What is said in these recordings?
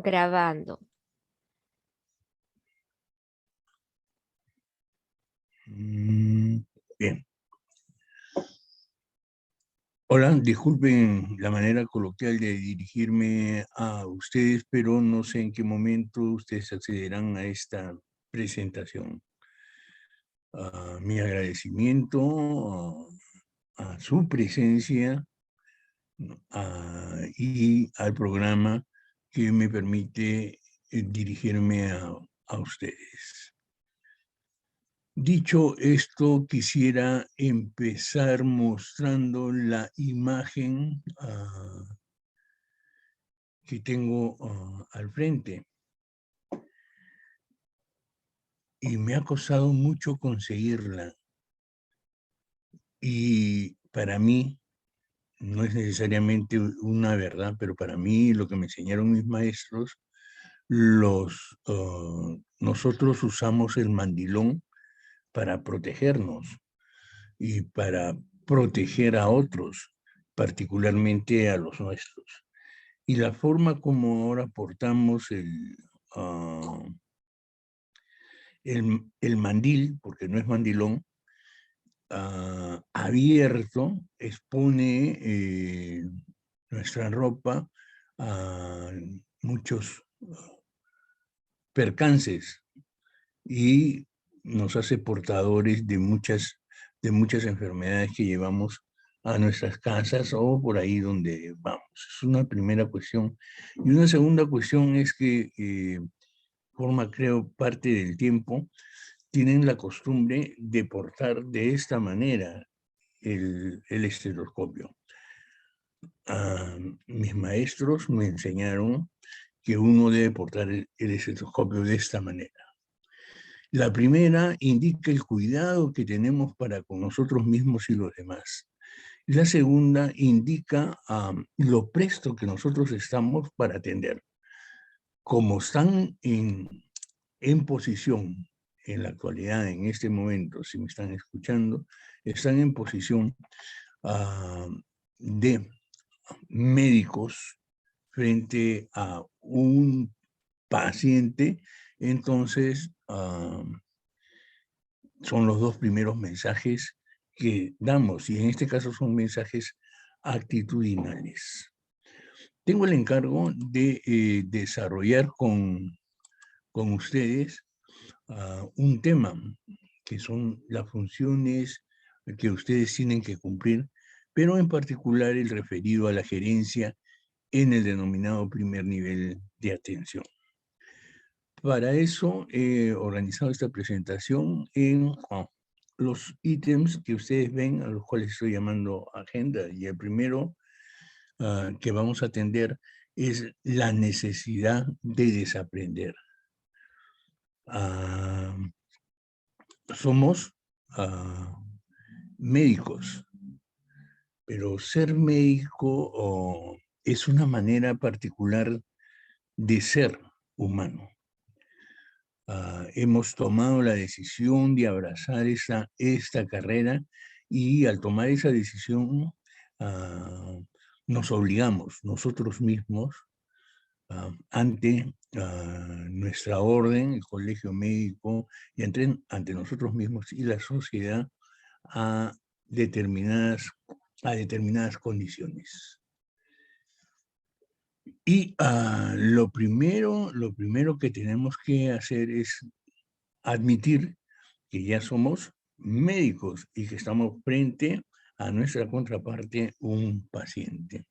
Grabando. Bien. Hola, disculpen la manera coloquial de dirigirme a ustedes, pero no sé en qué momento ustedes accederán a esta presentación. Mi agradecimiento a su presencia y al programa que me permite dirigirme a ustedes. Dicho esto, quisiera empezar mostrando la imagen que tengo al frente. Y me ha costado mucho conseguirla. Y para mí, no es necesariamente una verdad, pero para mí lo que me enseñaron mis maestros, nosotros usamos el mandilón para protegernos y para proteger a otros, particularmente a los nuestros. Y la forma como ahora portamos el mandil, porque no es mandilón, abierto, expone nuestra ropa a muchos percances y nos hace portadores de muchas enfermedades que llevamos a nuestras casas o por ahí donde vamos. Es una primera cuestión. Y una segunda cuestión es que forma, creo, parte del tiempo, tienen la costumbre de portar de esta manera el estetoscopio. Mis maestros me enseñaron que uno debe portar el estetoscopio de esta manera. La primera indica el cuidado que tenemos para con nosotros mismos y los demás. La segunda indica lo presto que nosotros estamos para atender. Como están en posición en la actualidad, en este momento, si me están escuchando, están en posición de médicos frente a un paciente, entonces son los dos primeros mensajes que damos, y en este caso son mensajes actitudinales. Tengo el encargo de desarrollar con ustedes un tema que son las funciones que ustedes tienen que cumplir, pero en particular el referido a la gerencia en el denominado primer nivel de atención. Para eso he organizado esta presentación en los ítems que ustedes ven, a los cuales estoy llamando agenda, y el primero que vamos a atender es la necesidad de desaprender. Somos médicos, pero ser médico es una manera particular de ser humano. Hemos tomado la decisión de abrazar esta carrera y al tomar esa decisión nos obligamos nosotros mismos ante nuestra orden, el colegio médico, y ante nosotros mismos y la sociedad a determinadas condiciones. Y lo primero que tenemos que hacer es admitir que ya somos médicos y que estamos frente a nuestra contraparte, un paciente.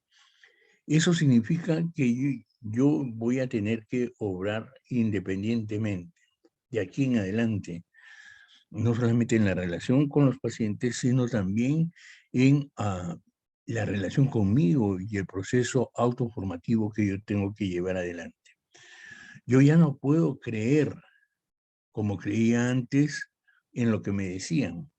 Eso significa que yo voy a tener que obrar independientemente de aquí en adelante, no solamente en la relación con los pacientes, sino también en la relación conmigo y el proceso autoformativo que yo tengo que llevar adelante. Yo ya no puedo creer, como creía antes, en lo que me decían.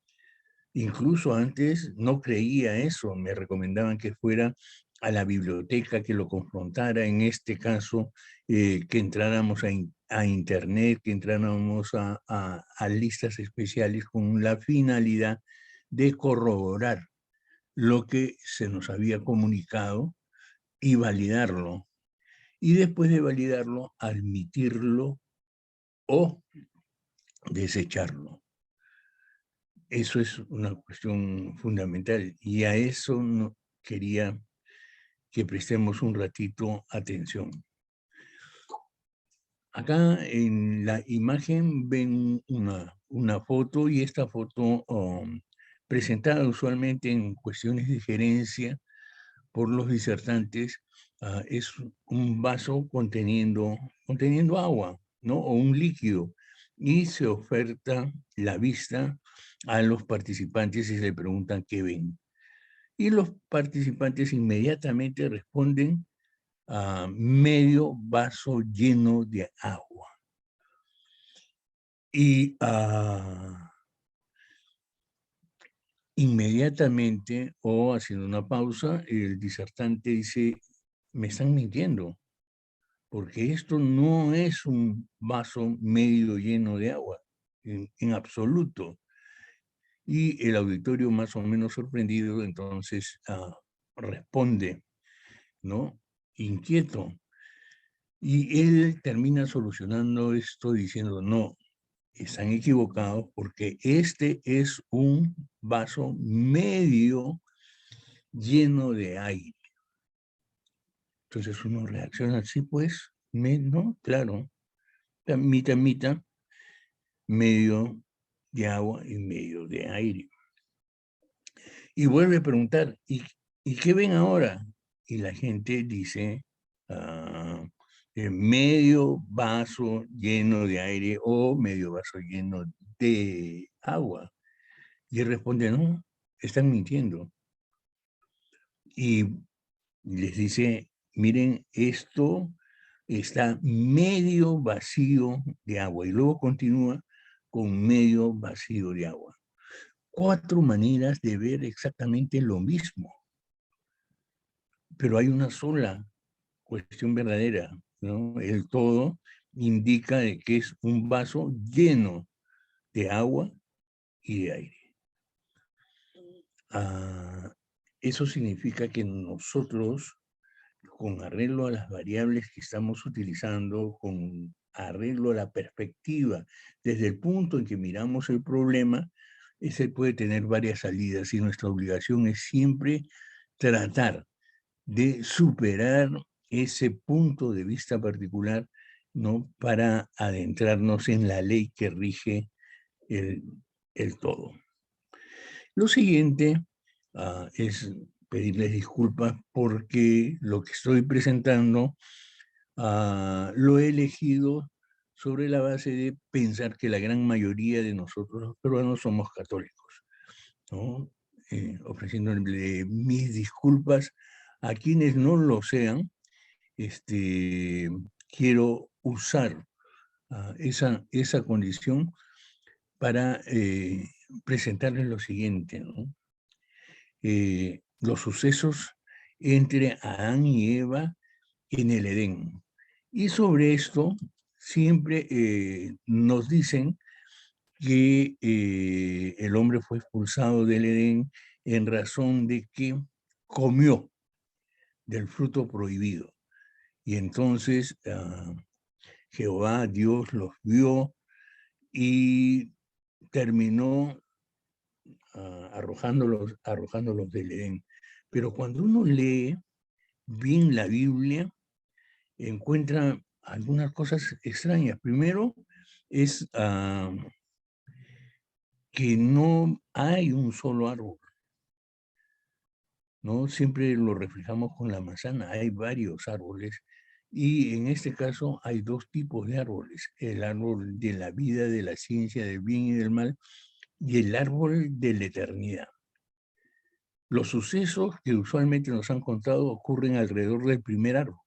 Incluso antes no creía eso, me recomendaban que fuera a la biblioteca, que lo confrontara, en este caso, que entráramos a internet, que entráramos a listas especiales con la finalidad de corroborar lo que se nos había comunicado y validarlo. y después de validarlo, admitirlo o desecharlo. Eso es una cuestión fundamental y a eso no quería que prestemos un ratito atención. Acá en la imagen ven una foto y esta foto presentada usualmente en cuestiones de gerencia por los disertantes es un vaso conteniendo agua, ¿no? O un líquido y se oferta la vista a los participantes y se le preguntan qué ven. Y los participantes inmediatamente responden a medio vaso lleno de agua. Y inmediatamente, o haciendo una pausa, el disertante dice, me están mintiendo, porque esto no es un vaso medio lleno de agua, en absoluto. Y el auditorio, más o menos sorprendido, entonces responde, ¿no? Inquieto. Y él termina solucionando esto diciendo, no, están equivocados porque este es un vaso medio lleno de aire. Entonces uno reacciona así, pues, ¿no? Claro, mitad, mitad, medio de agua y medio de aire. Y vuelve a preguntar, ¿y qué ven ahora? Y la gente dice, medio vaso lleno de aire o medio vaso lleno de agua. Y él responde, no, están mintiendo. Y les dice, miren, esto está medio vacío de agua. Y luego continúa con medio vacío de agua. 4 maneras de ver exactamente lo mismo. Pero hay una sola cuestión verdadera, ¿no? El todo indica de que es un vaso lleno de agua y de aire. Eso significa que nosotros, con arreglo a las variables que estamos utilizando, con arreglo a la perspectiva, desde el punto en que miramos el problema, ese puede tener varias salidas y nuestra obligación es siempre tratar de superar ese punto de vista particular, ¿no? Para adentrarnos en la ley que rige el todo. Lo siguiente es pedirles disculpas porque lo que estoy presentando lo he elegido sobre la base de pensar que la gran mayoría de nosotros los peruanos somos católicos, ¿no? Ofreciéndole mis disculpas a quienes no lo sean. Quiero usar esa condición para presentarles lo siguiente, ¿no? Los sucesos entre Adán y Eva en el Edén. Y sobre esto siempre nos dicen que el hombre fue expulsado del Edén en razón de que comió del fruto prohibido. Y entonces Jehová, Dios, los vio y terminó arrojándolos del Edén. Pero cuando uno lee bien la Biblia, encuentra algunas cosas extrañas. Primero es que no hay un solo árbol, ¿no? Siempre lo reflejamos con la manzana, hay varios árboles y en este caso hay 2 tipos de árboles, el árbol de la vida, de la ciencia, del bien y del mal, y el árbol de la eternidad. Los sucesos que usualmente nos han contado ocurren alrededor del primer árbol.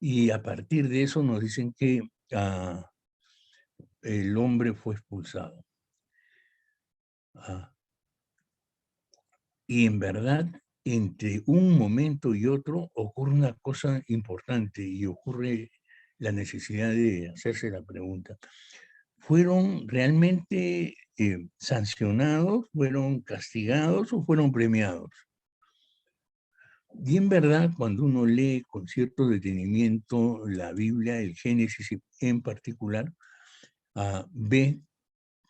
Y a partir de eso nos dicen que el hombre fue expulsado. Y en verdad, entre un momento y otro ocurre una cosa importante y ocurre la necesidad de hacerse la pregunta. ¿Fueron realmente sancionados, fueron castigados o fueron premiados? Y en verdad, cuando uno lee con cierto detenimiento la Biblia, el Génesis en particular, ve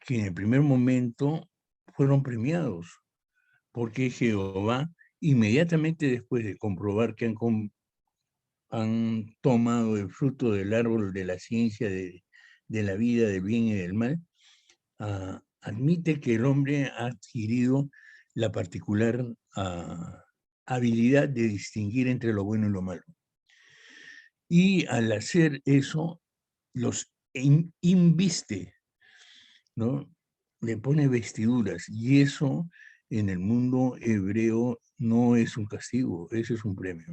que en el primer momento fueron premiados, porque Jehová, inmediatamente después de comprobar que han tomado el fruto del árbol de la ciencia de la vida, del bien y del mal, admite que el hombre ha adquirido la particular habilidad de distinguir entre lo bueno y lo malo. Y al hacer eso, los inviste, ¿no? Le pone vestiduras, y eso en el mundo hebreo no es un castigo, eso es un premio.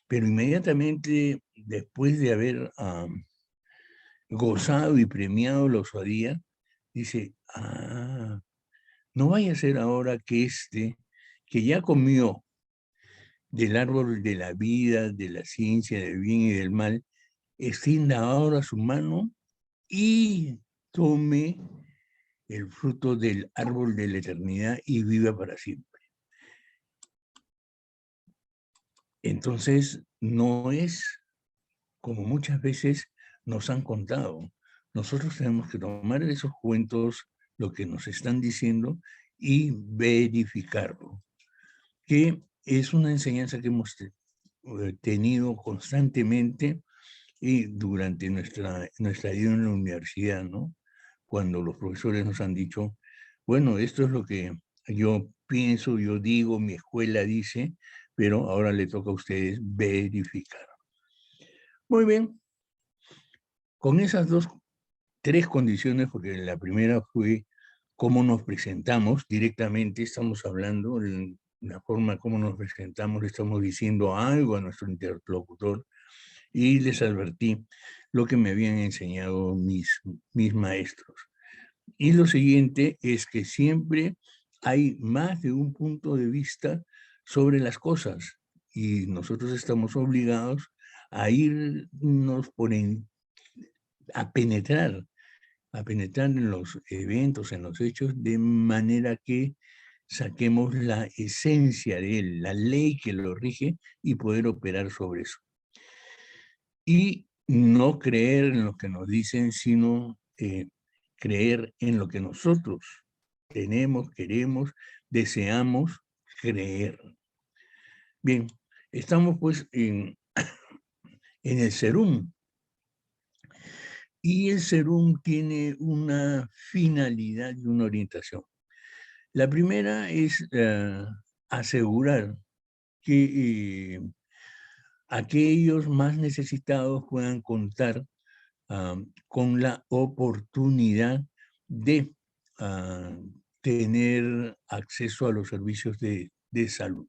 Pero inmediatamente después de haber gozado y premiado la osadía, dice, no vaya a ser ahora que que ya comió del árbol de la vida, de la ciencia, del bien y del mal, extienda ahora su mano y tome el fruto del árbol de la eternidad y viva para siempre. Entonces, no es como muchas veces nos han contado. Nosotros tenemos que tomar esos cuentos, lo que nos están diciendo, y verificarlo, que es una enseñanza que hemos tenido constantemente y durante nuestra vida en la universidad, ¿no? Cuando los profesores nos han dicho, bueno, esto es lo que yo pienso, yo digo, mi escuela dice, pero ahora le toca a ustedes verificar. Muy bien, con esas tres condiciones, porque la primera fue cómo nos presentamos directamente, estamos hablando, la forma como nos presentamos, le estamos diciendo algo a nuestro interlocutor, y les advertí lo que me habían enseñado mis maestros. Y lo siguiente es que siempre hay más de un punto de vista sobre las cosas, y nosotros estamos obligados a irnos a penetrar en los eventos, en los hechos, de manera que saquemos la esencia de él, la ley que lo rige, y poder operar sobre eso. Y no creer en lo que nos dicen, sino creer en lo que nosotros tenemos, queremos, deseamos creer. Bien, estamos pues en el Serum. Y el Serum tiene una finalidad y una orientación. La primera es asegurar que aquellos más necesitados puedan contar con la oportunidad de tener acceso a los servicios de salud.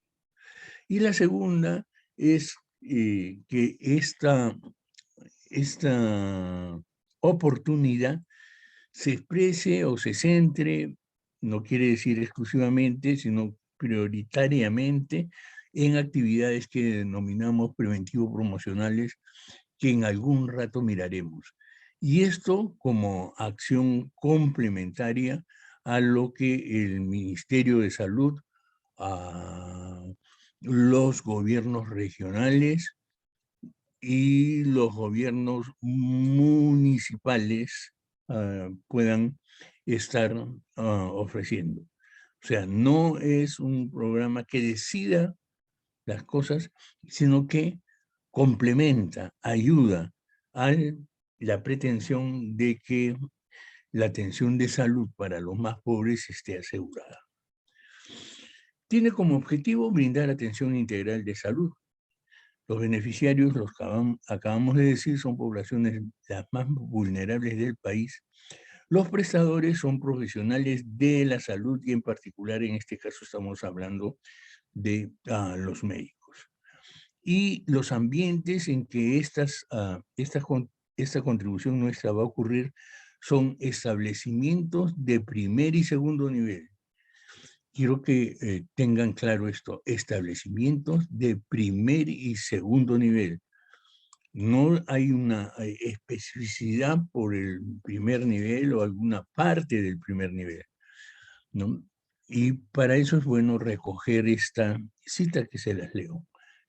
Y la segunda es que esta oportunidad se exprese o se centre, no quiere decir exclusivamente, sino prioritariamente, en actividades que denominamos preventivo-promocionales, que en algún rato miraremos. Y esto como acción complementaria a lo que el Ministerio de Salud, a los gobiernos regionales y los gobiernos municipales puedan estar ofreciendo. O sea, no es un programa que decida las cosas, sino que complementa, ayuda a la pretensión de que la atención de salud para los más pobres esté asegurada. Tiene como objetivo brindar atención integral de salud. Los beneficiarios, los que acabamos de decir, son poblaciones las más vulnerables del país. Los prestadores son profesionales de la salud, y en particular en este caso estamos hablando de los médicos. Y los ambientes en que esta contribución nuestra va a ocurrir son establecimientos de primer y segundo nivel. Quiero que tengan claro esto: establecimientos de primer y segundo nivel. No hay una especificidad por el primer nivel o alguna parte del primer nivel, ¿no? Y para eso es bueno recoger esta cita que se las leo.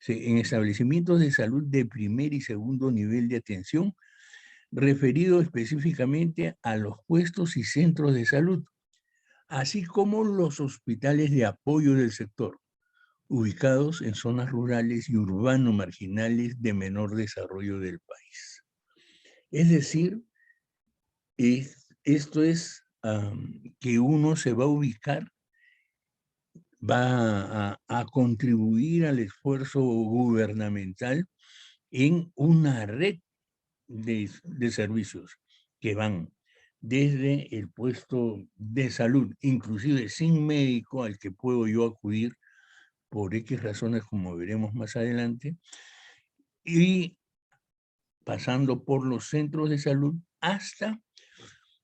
En establecimientos de salud de primer y segundo nivel de atención, referido específicamente a los puestos y centros de salud, así como los hospitales de apoyo del sector, ubicados en zonas rurales y urbano-marginales de menor desarrollo del país. Es decir, esto es que uno se va a ubicar, va a contribuir al esfuerzo gubernamental en una red de servicios que van desde el puesto de salud, inclusive sin médico al que puedo yo acudir por X razones, como veremos más adelante, y pasando por los centros de salud hasta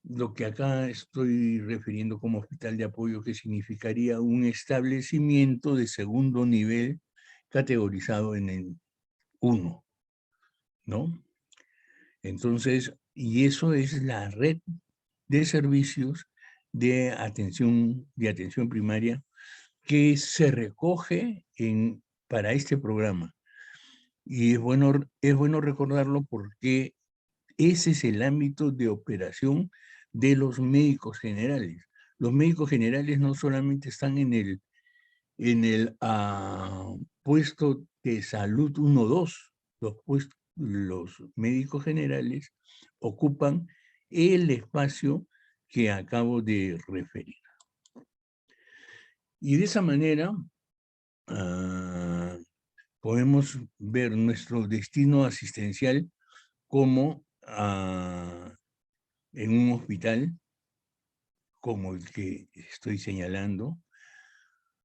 lo que acá estoy refiriendo como hospital de apoyo, que significaría un establecimiento de segundo nivel categorizado en el 1, ¿no? Entonces, y eso es la red de servicios de atención primaria que se recoge para este programa. Y es bueno recordarlo porque ese es el ámbito de operación de los médicos generales. Los médicos generales no solamente están en el puesto de salud 1-2, los médicos generales ocupan el espacio que acabo de referir. Y de esa manera podemos ver nuestro destino asistencial como en un hospital como el que estoy señalando,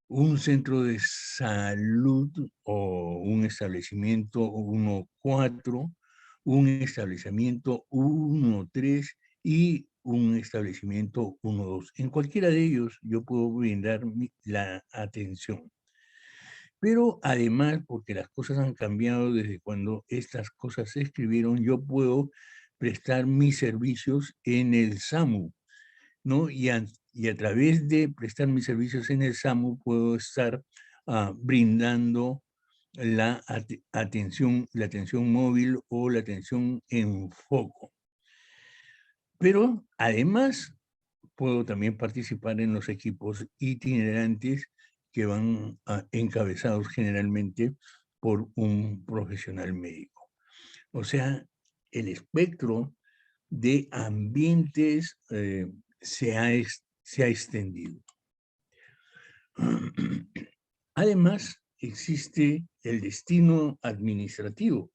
un centro de salud o un establecimiento 1-4, un establecimiento 1-3 y un establecimiento 1-2. En cualquiera de ellos yo puedo brindar la atención. Pero además, porque las cosas han cambiado desde cuando estas cosas se escribieron, yo puedo prestar mis servicios en el SAMU, ¿no? Y a través de prestar mis servicios en el SAMU puedo estar brindando la atención móvil o la atención en foco. Pero además puedo también participar en los equipos itinerantes que van encabezados generalmente por un profesional médico. O sea, el espectro de ambientes se ha extendido. Además, existe el destino administrativo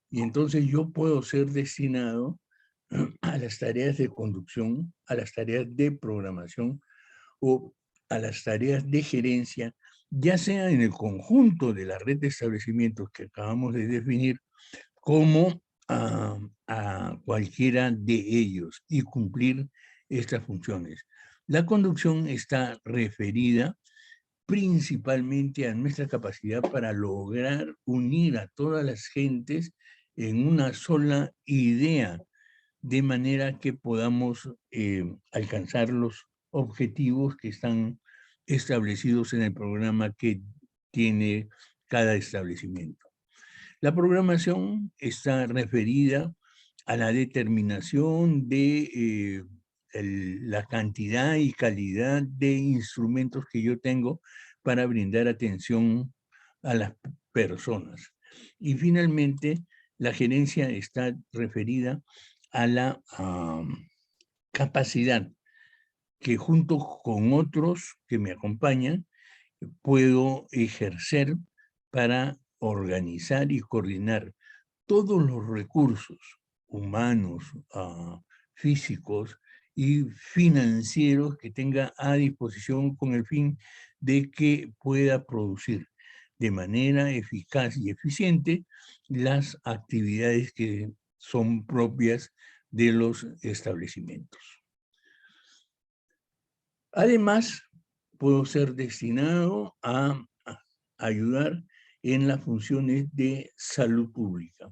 y entonces yo puedo ser destinado a las tareas de conducción, a las tareas de programación o a las tareas de gerencia, ya sea en el conjunto de la red de establecimientos que acabamos de definir, como a cualquiera de ellos y cumplir estas funciones. La conducción está referida principalmente a nuestra capacidad para lograr unir a todas las gentes en una sola idea, de manera que podamos alcanzar los objetivos que están establecidos en el programa que tiene cada establecimiento. La programación está referida a la determinación de la cantidad y calidad de instrumentos que yo tengo para brindar atención a las personas. Y finalmente, la gerencia está referida a la capacidad que junto con otros que me acompañan puedo ejercer para organizar y coordinar todos los recursos humanos, físicos y financieros que tenga a disposición con el fin de que pueda producir de manera eficaz y eficiente las actividades que son propias de los establecimientos. Además, puedo ser destinado a ayudar en las funciones de salud pública,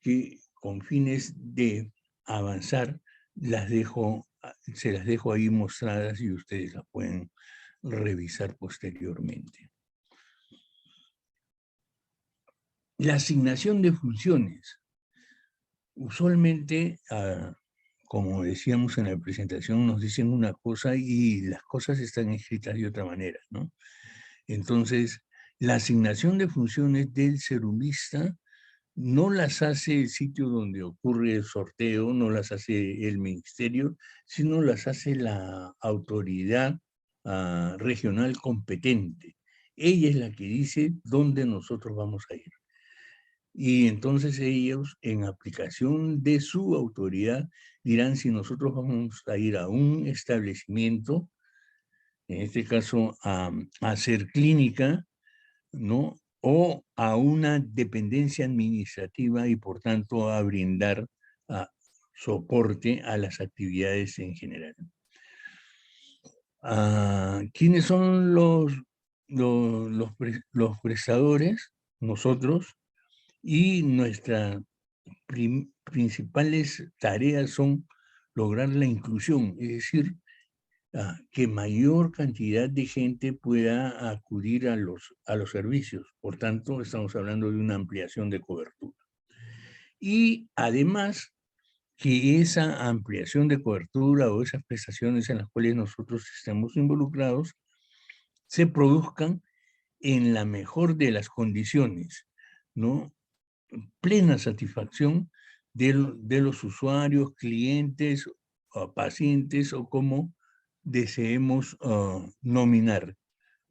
que con fines de avanzar las dejo se las dejo ahí mostradas y ustedes las pueden revisar posteriormente. La asignación de funciones. Usualmente, como decíamos en la presentación, nos dicen una cosa y las cosas están escritas de otra manera, ¿no? Entonces, la asignación de funciones del serumista no las hace el sitio donde ocurre el sorteo, no las hace el ministerio, sino las hace la autoridad regional competente. Ella es la que dice dónde nosotros vamos a ir. Y entonces ellos, en aplicación de su autoridad, dirán si nosotros vamos a ir a un establecimiento, en este caso a hacer clínica, ¿no? O a una dependencia administrativa y por tanto a brindar soporte a las actividades en general. ¿Quiénes son los prestadores? Nosotros. Y nuestras principales tareas son lograr la inclusión, es decir, que mayor cantidad de gente pueda acudir a los servicios. Por tanto, estamos hablando de una ampliación de cobertura. Y además, que esa ampliación de cobertura o esas prestaciones en las cuales nosotros estamos involucrados se produzcan en la mejor de las condiciones, ¿no? Plena satisfacción de los usuarios, clientes, pacientes o como deseemos nominar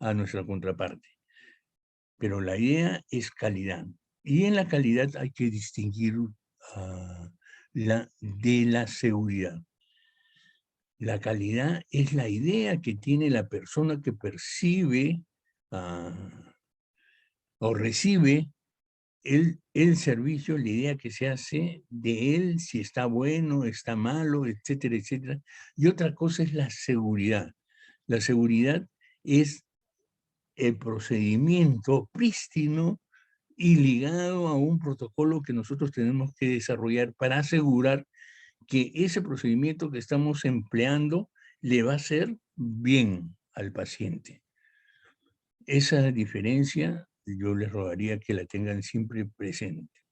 a nuestra contraparte. Pero la idea es calidad. Y en la calidad hay que distinguir de la seguridad. La calidad es la idea que tiene la persona que percibe o recibe el servicio, la idea que se hace de él, si está bueno, está malo, etcétera, etcétera. Y otra cosa es la seguridad. La seguridad es el procedimiento prístino y ligado a un protocolo que nosotros tenemos que desarrollar para asegurar que ese procedimiento que estamos empleando le va a hacer bien al paciente. Esa diferencia yo les rogaría que la tengan siempre presente.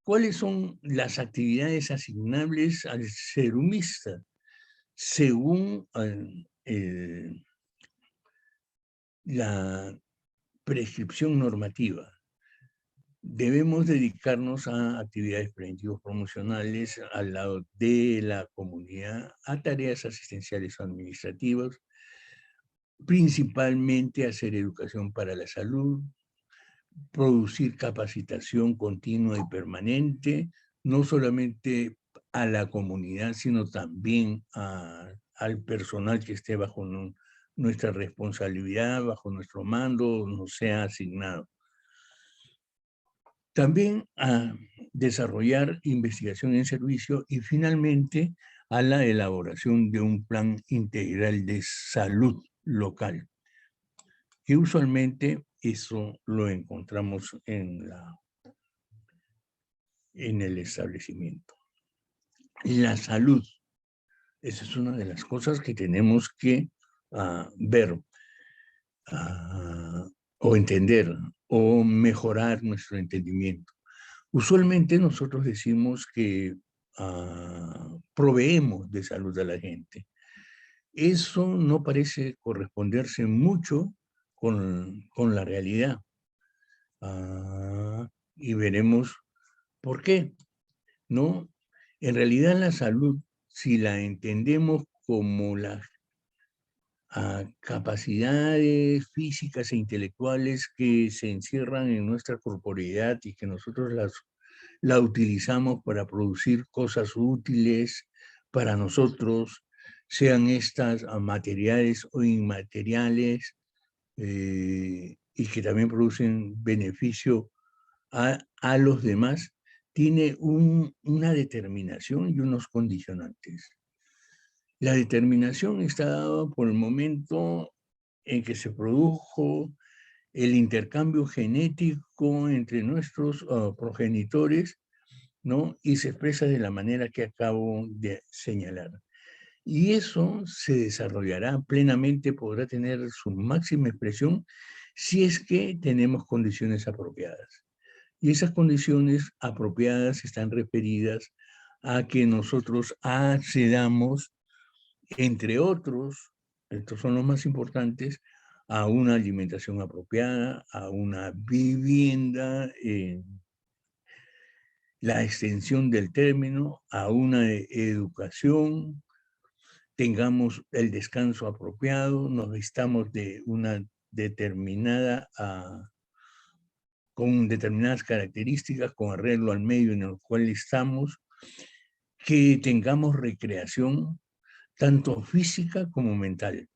¿Cuáles son las actividades asignables al serumista? Según la prescripción normativa, debemos dedicarnos a actividades preventivas promocionales al lado de la comunidad, a tareas asistenciales o administrativas, principalmente hacer educación para la salud, producir capacitación continua y permanente, no solamente a la comunidad, sino también al personal que esté bajo nuestra responsabilidad, bajo nuestro mando, nos sea asignado. También a desarrollar investigación en servicio y finalmente a la elaboración de un plan integral de salud local, que usualmente eso lo encontramos en el establecimiento. La salud, esa es una de las cosas que tenemos que ver o entender o mejorar nuestro entendimiento. Usualmente nosotros decimos que proveemos de salud a la gente. Eso no parece corresponderse mucho con la realidad. Y veremos por qué, ¿no? En realidad la salud, si la entendemos como las capacidades físicas e intelectuales que se encierran en nuestra corporeidad y que nosotros la utilizamos para producir cosas útiles para nosotros, sean estas materiales o inmateriales, y que también producen beneficio a los demás, tiene una determinación y unos condicionantes. La determinación está dada por el momento en que se produjo el intercambio genético entre nuestros progenitores, ¿no? Y se expresa de la manera que acabo de señalar. Y eso se desarrollará plenamente, podrá tener su máxima expresión si es que tenemos condiciones apropiadas. Y esas condiciones apropiadas están referidas a que nosotros accedamos, entre otros, estos son los más importantes, a una alimentación apropiada, a una vivienda, la extensión del término, a una educación, tengamos el descanso apropiado, nos vistamos de una determinada, con determinadas características, con arreglo al medio en el cual estamos, que tengamos recreación, tanto física como mental.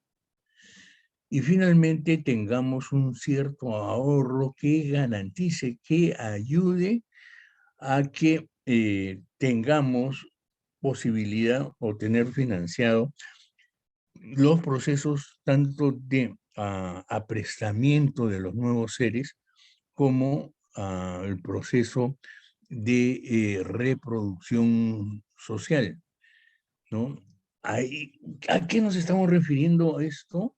Y finalmente tengamos un cierto ahorro que garantice, que ayude a que tengamos posibilidad o tener financiado los procesos tanto de aprestamiento de los nuevos seres como el proceso de reproducción social, ¿no? ¿A qué nos estamos refiriendo esto?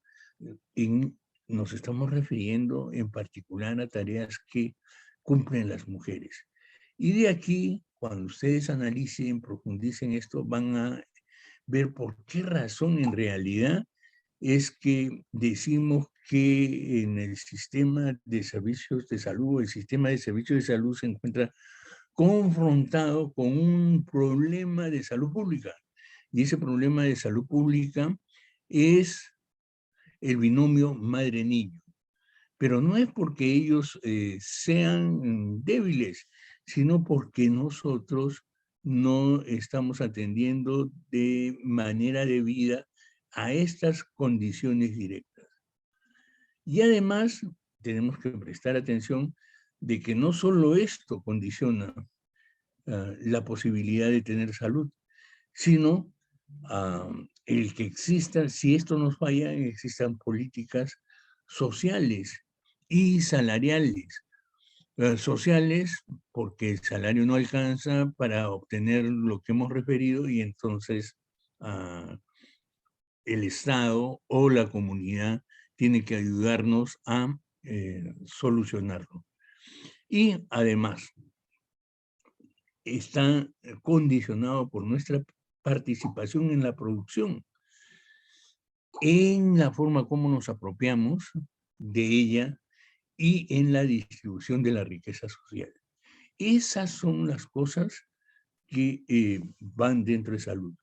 Nos estamos refiriendo en particular a tareas que cumplen las mujeres. Y de aquí, cuando ustedes analicen, profundicen esto, van a ver por qué razón en realidad es que decimos que en el sistema de servicios de salud, el sistema de servicios de salud se encuentra confrontado con un problema de salud pública. Y ese problema de salud pública es el binomio madre-niño. Pero no es porque ellos sean débiles, sino porque nosotros no estamos atendiendo de manera debida a estas condiciones directas. Y además tenemos que prestar atención de que no solo esto condiciona la posibilidad de tener salud, sino el que exista, si esto nos falla, existan políticas sociales y salariales. Sociales, porque el salario no alcanza para obtener lo que hemos referido y entonces el Estado o la comunidad tiene que ayudarnos a solucionarlo. Y además, está condicionado por nuestra participación en la producción, en la forma como nos apropiamos de ella y en la distribución de la riqueza social. Esas son las cosas que van dentro de salud.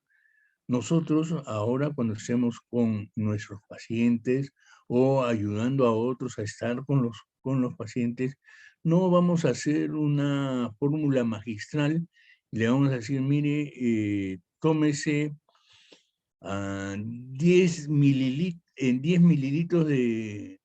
Nosotros ahora cuando estemos con nuestros pacientes o ayudando a otros a estar con los pacientes, no vamos a hacer una fórmula magistral, le vamos a decir, mire, tómese 10 mililitros de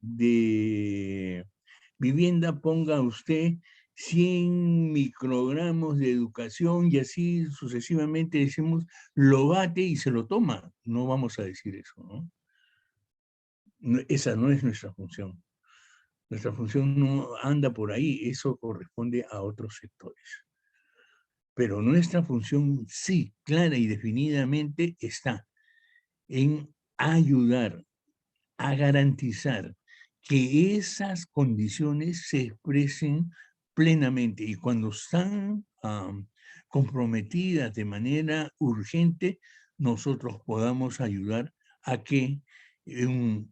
vivienda, ponga usted 100 microgramos de educación y así sucesivamente decimos, lo bate y se lo toma. No vamos a decir eso, ¿no? Esa no es nuestra función. Nuestra función no anda por ahí, eso corresponde a otros sectores. Pero nuestra función sí, clara y definidamente está en ayudar a garantizar que esas condiciones se expresen plenamente y cuando están comprometidas de manera urgente, nosotros podamos ayudar a que un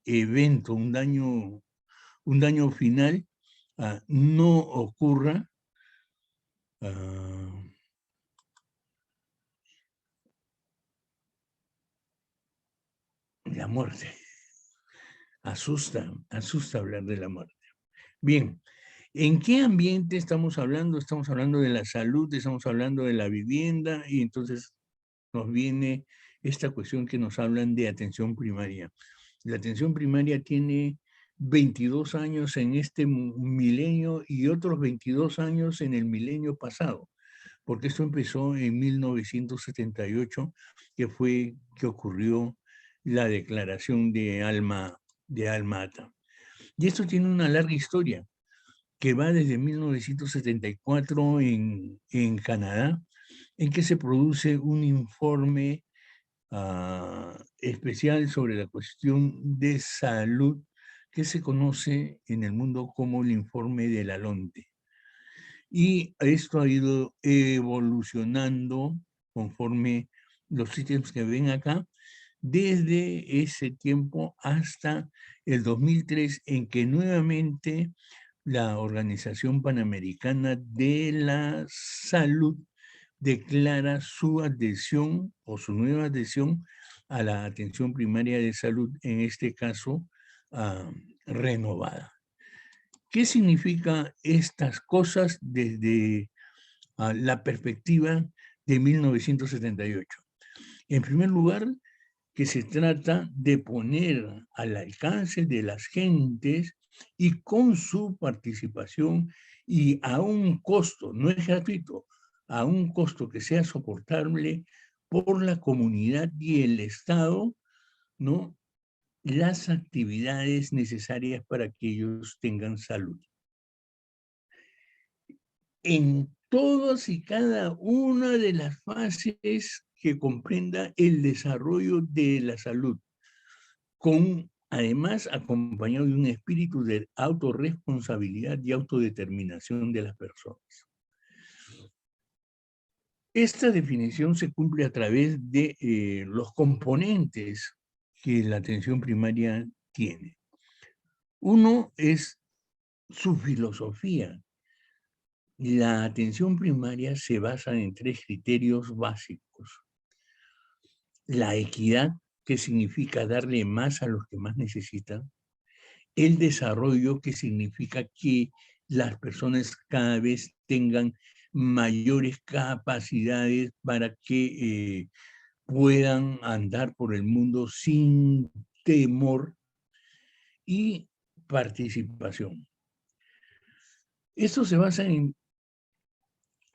evento, un daño final no ocurra la muerte. Asusta hablar de la muerte. Bien, ¿en qué ambiente estamos hablando? Estamos hablando de la salud, estamos hablando de la vivienda y entonces nos viene esta cuestión que nos hablan de atención primaria. La atención primaria tiene 22 años en este milenio y otros 22 años en el milenio pasado, porque esto empezó en 1978, que fue que ocurrió la declaración de Alma Ata. Y esto tiene una larga historia que va desde 1974 en Canadá, en que se produce un informe especial sobre la cuestión de salud que se conoce en el mundo como el informe de la Londe. Y esto ha ido evolucionando conforme los ítems que ven acá, desde ese tiempo hasta el 2003, en que nuevamente la Organización Panamericana de la Salud declara su adhesión o su nueva adhesión a la atención primaria de salud, en este caso renovada. ¿Qué significa estas cosas desde la perspectiva de 1978? En primer lugar, que se trata de poner al alcance de las gentes y con su participación y a un costo, no es gratuito, a un costo que sea soportable por la comunidad y el Estado, ¿no?, las actividades necesarias para que ellos tengan salud. En todas y cada una de las fases que comprenda el desarrollo de la salud, con además acompañado de un espíritu de autorresponsabilidad y autodeterminación de las personas. Esta definición se cumple a través de los componentes que la atención primaria tiene. Uno es su filosofía. La atención primaria se basa en 3 criterios básicos. La equidad, que significa darle más a los que más necesitan. El desarrollo, que significa que las personas cada vez tengan mayores capacidades para que puedan andar por el mundo sin temor, y participación. Esto se basa en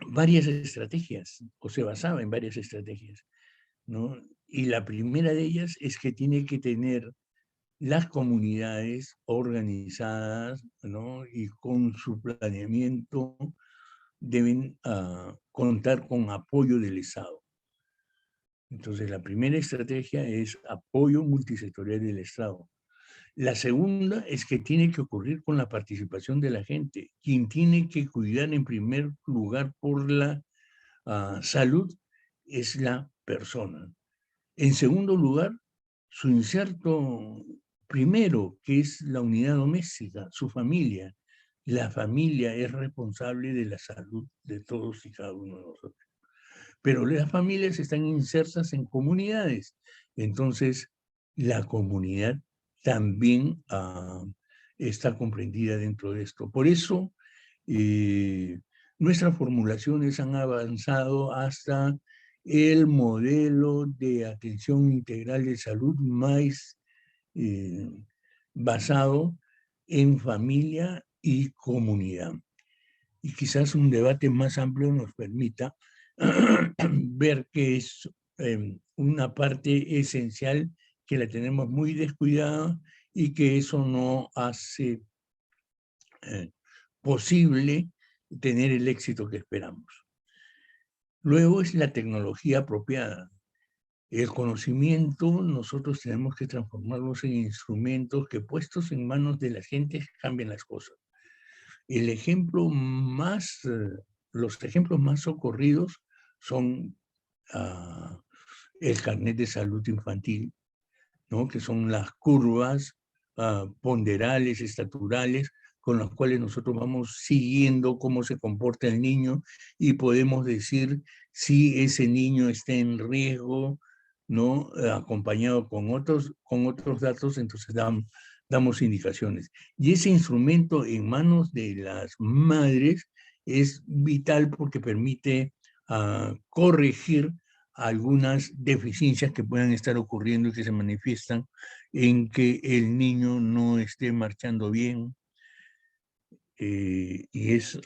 varias estrategias, o se basaba en varias estrategias, ¿no? Y la primera de ellas es que tiene que tener las comunidades organizadas, ¿no?, y con su planeamiento deben contar con apoyo del Estado. Entonces, la primera estrategia es apoyo multisectorial del Estado. La segunda es que tiene que ocurrir con la participación de la gente. Quien tiene que cuidar en primer lugar por la salud es la persona. En segundo lugar, su inserto primero, que es la unidad doméstica, su familia. La familia es responsable de la salud de todos y cada uno de nosotros. Pero las familias están insertas en comunidades. Entonces, la comunidad también está comprendida dentro de esto. Por eso, nuestras formulaciones han avanzado hasta el modelo de atención integral de salud más basado en familia y comunidad. Y quizás un debate más amplio nos permita ver que es una parte esencial que la tenemos muy descuidada y que eso no hace posible tener el éxito que esperamos. Luego es la tecnología apropiada. El conocimiento nosotros tenemos que transformarlos en instrumentos que, puestos en manos de la gente, cambien las cosas. El ejemplo más, los ejemplos más ocurridos son el carnet de salud infantil, ¿no?, que son las curvas ponderales, estaturales, con las cuales nosotros vamos siguiendo cómo se comporta el niño y podemos decir si ese niño está en riesgo, ¿no?, acompañado con otros datos, entonces damos indicaciones. Y ese instrumento en manos de las madres es vital porque permite corregir algunas deficiencias que puedan estar ocurriendo y que se manifiestan en que el niño no esté marchando bien, y es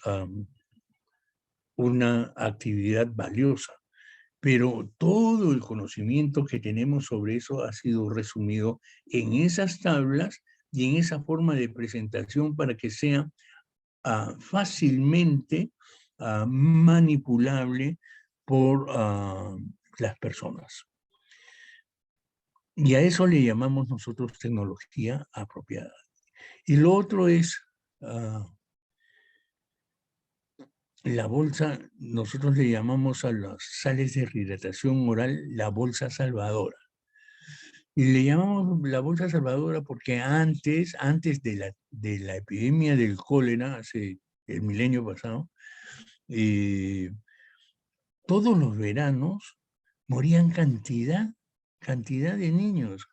una actividad valiosa. Pero todo el conocimiento que tenemos sobre eso ha sido resumido en esas tablas y en esa forma de presentación para que sea fácilmente manipulable por las personas. Y a eso le llamamos nosotros tecnología apropiada. Y lo otro es la bolsa, nosotros le llamamos a las sales de rehidratación oral la bolsa salvadora. Y le llamamos la bolsa salvadora porque antes de la epidemia del cólera, hace el milenio pasado, todos los veranos morían cantidad de niños,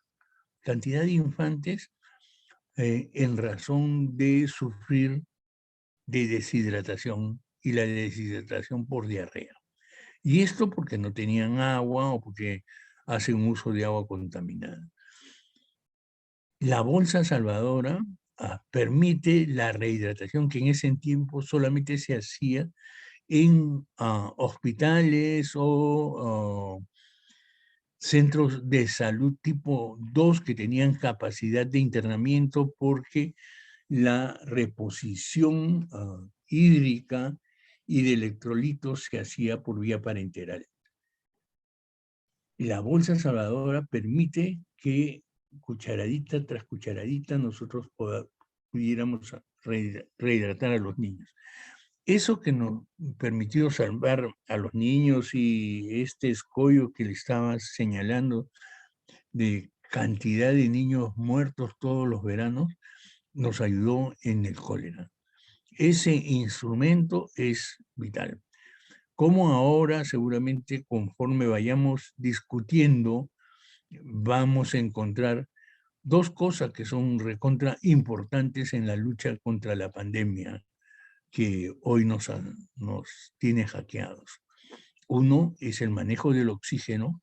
cantidad de infantes en razón de sufrir de deshidratación y la deshidratación por diarrea. Y esto porque no tenían agua o porque hacen uso de agua contaminada. La bolsa salvadora permite la rehidratación que en ese tiempo solamente se hacía en hospitales o centros de salud tipo 2 que tenían capacidad de internamiento porque la reposición hídrica y de electrolitos se hacía por vía parenteral. La bolsa salvadora permite que cucharadita tras cucharadita nosotros pudiéramos rehidratar a los niños. Eso que nos permitió salvar a los niños y este escollo que le estaba señalando de cantidad de niños muertos todos los veranos, nos ayudó en el cólera. Ese instrumento es vital. Como ahora, seguramente, conforme vayamos discutiendo, vamos a encontrar dos cosas que son recontra importantes en la lucha contra la pandemia que hoy nos tiene hackeados. Uno es el manejo del oxígeno,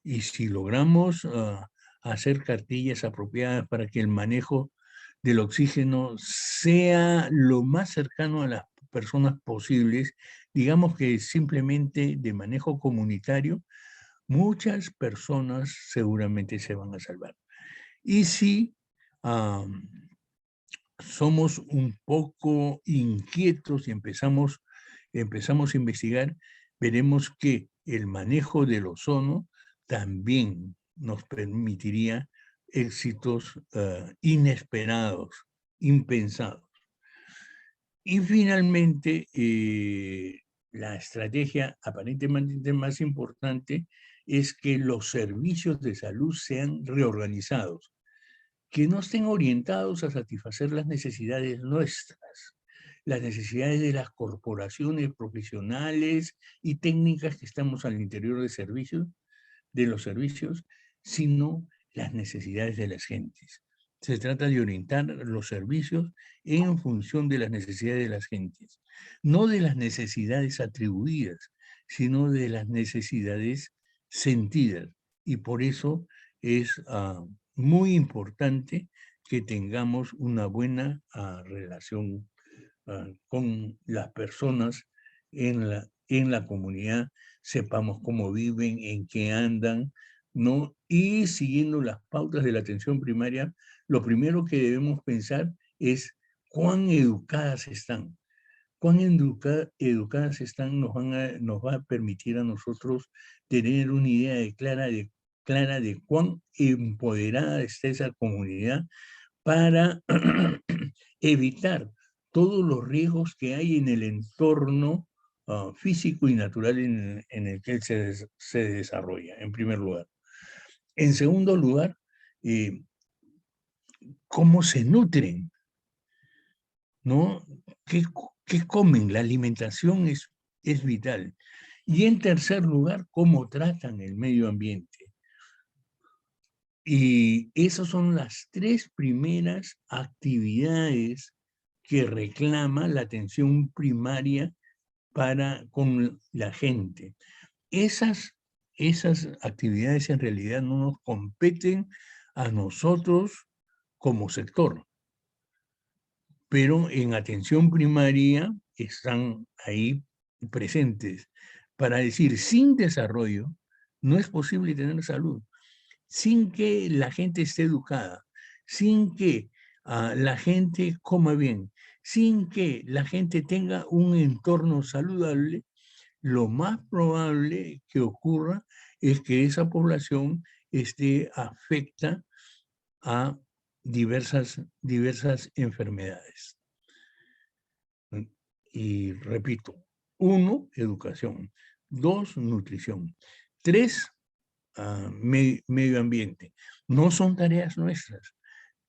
y si logramos hacer cartillas apropiadas para que el manejo del oxígeno sea lo más cercano a las personas posibles, digamos que simplemente de manejo comunitario, muchas personas seguramente se van a salvar. Y si somos un poco inquietos y empezamos a investigar, veremos que el manejo del ozono también nos permitiría éxitos inesperados, impensados. Y finalmente, la estrategia aparentemente más importante es que los servicios de salud sean reorganizados, que no estén orientados a satisfacer las necesidades nuestras, las necesidades de las corporaciones profesionales y técnicas que estamos al interior de los servicios, sino las necesidades de las gentes. Se trata de orientar los servicios en función de las necesidades de las gentes, no de las necesidades atribuidas, sino de las necesidades sentidas. Y por eso es muy importante que tengamos una buena relación con las personas en la comunidad, sepamos cómo viven, en qué andan, ¿no? Y siguiendo las pautas de la atención primaria, lo primero que debemos pensar es cuán educadas están. Cuán educadas están nos va a permitir a nosotros tener una idea clara de cuán empoderada está esa comunidad para evitar todos los riesgos que hay en el entorno físico y natural en el que él se desarrolla, en primer lugar. En segundo lugar, cómo se nutren, ¿no? ¿Qué comen? La alimentación es vital. Y en tercer lugar, cómo tratan el medio ambiente. Y esas son las tres primeras actividades que reclama la atención primaria con la gente. Esas actividades en realidad no nos competen a nosotros como sector, pero en atención primaria están ahí presentes para decir, sin desarrollo no es posible tener salud, sin que la gente esté educada, sin que la gente coma bien, sin que la gente tenga un entorno saludable, lo más probable que ocurra es que esa población afecta a diversas enfermedades. Y repito, 1, educación. 2, nutrición. 3, medio ambiente. No son tareas nuestras,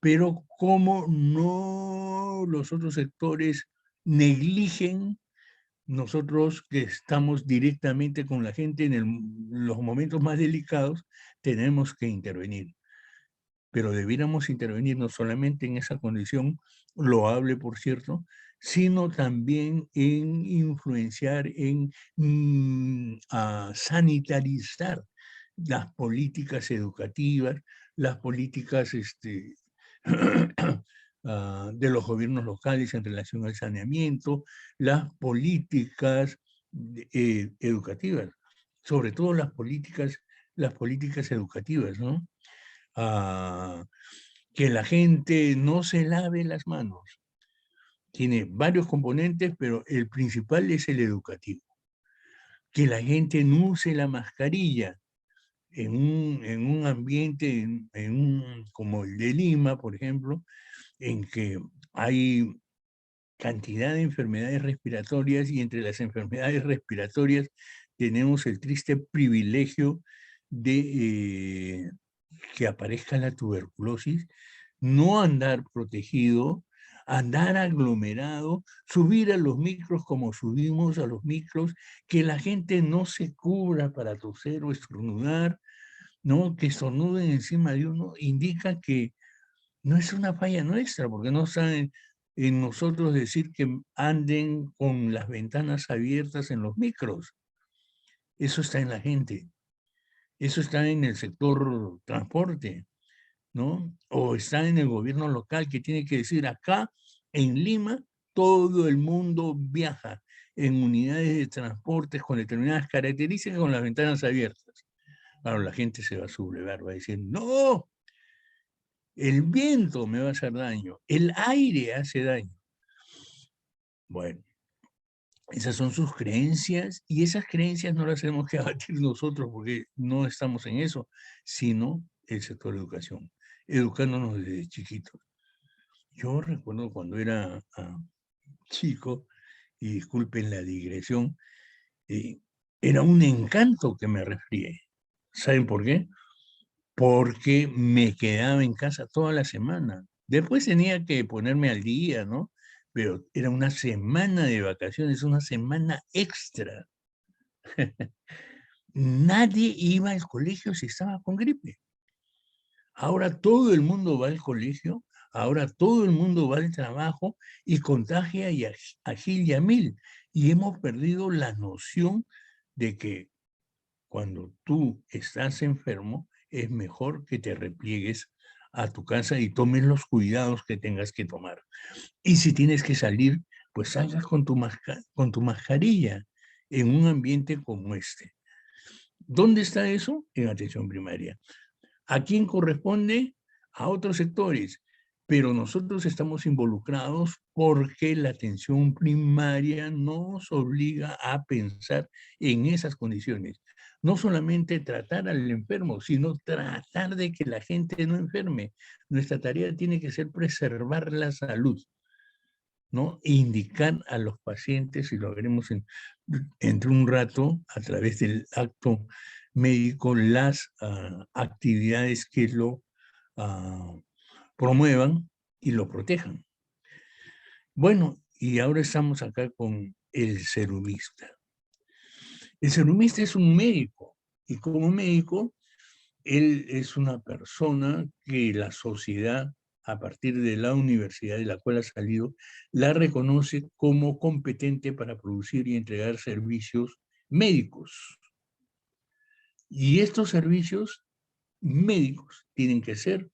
pero como no los otros sectores negligen, nosotros que estamos directamente con la gente en los momentos más delicados, tenemos que intervenir. Pero debiéramos intervenir no solamente en esa condición loable, por cierto, sino también en influenciar, en sanitarizar las políticas educativas, las políticas de los gobiernos locales en relación al saneamiento, las políticas educativas, sobre todo las políticas educativas, ¿no? Que la gente no se lave las manos. Tiene varios componentes, pero el principal es el educativo. Que la gente no use la mascarilla en un ambiente como el de Lima, por ejemplo, en que hay cantidad de enfermedades respiratorias, y entre las enfermedades respiratorias tenemos el triste privilegio de que aparezca la tuberculosis, no andar protegido, andar aglomerado, subir a los micros como subimos a los micros, que la gente no se cubra para toser o estornudar, ¿no? Que estornuden encima de uno, indica que no es una falla nuestra, porque no saben en nosotros decir que anden con las ventanas abiertas en los micros. Eso está en la gente. Eso está en el sector transporte, ¿no? O está en el gobierno local, que tiene que decir: acá en Lima todo el mundo viaja en unidades de transporte con determinadas características, con las ventanas abiertas. Claro, la gente se va a sublevar, va a decir: no, el viento me va a hacer daño, el aire hace daño. Bueno, esas son sus creencias, y esas creencias no las tenemos que abatir nosotros, porque no estamos en eso, sino el sector de educación, educándonos desde chiquitos. Yo recuerdo cuando era chico, y disculpen la digresión, era un encanto que me resfrié. ¿Saben por qué? Porque me quedaba en casa toda la semana. Después tenía que ponerme al día, ¿no? Pero era una semana de vacaciones, una semana extra. Nadie iba al colegio si estaba con gripe. Ahora todo el mundo va al colegio, ahora todo el mundo va al trabajo y contagia y a Gil y a Mil. Y hemos perdido la noción de que cuando tú estás enfermo, es mejor que te repliegues a tu casa y tomes los cuidados que tengas que tomar. Y si tienes que salir, pues salgas con con tu mascarilla en un ambiente como este. ¿Dónde está eso? En atención primaria. ¿A quién corresponde? A otros sectores. Pero nosotros estamos involucrados porque la atención primaria nos obliga a pensar en esas condiciones. No solamente tratar al enfermo, sino tratar de que la gente no enferme. Nuestra tarea tiene que ser preservar la salud, ¿no? E indicar a los pacientes, y lo veremos entre un rato a través del acto médico, las actividades que lo promuevan y lo protejan. Bueno, y ahora estamos acá con el serumista. El serumista es un médico, y como médico, él es una persona que la sociedad, a partir de la universidad de la cual ha salido, la reconoce como competente para producir y entregar servicios médicos. Y estos servicios médicos tienen que ser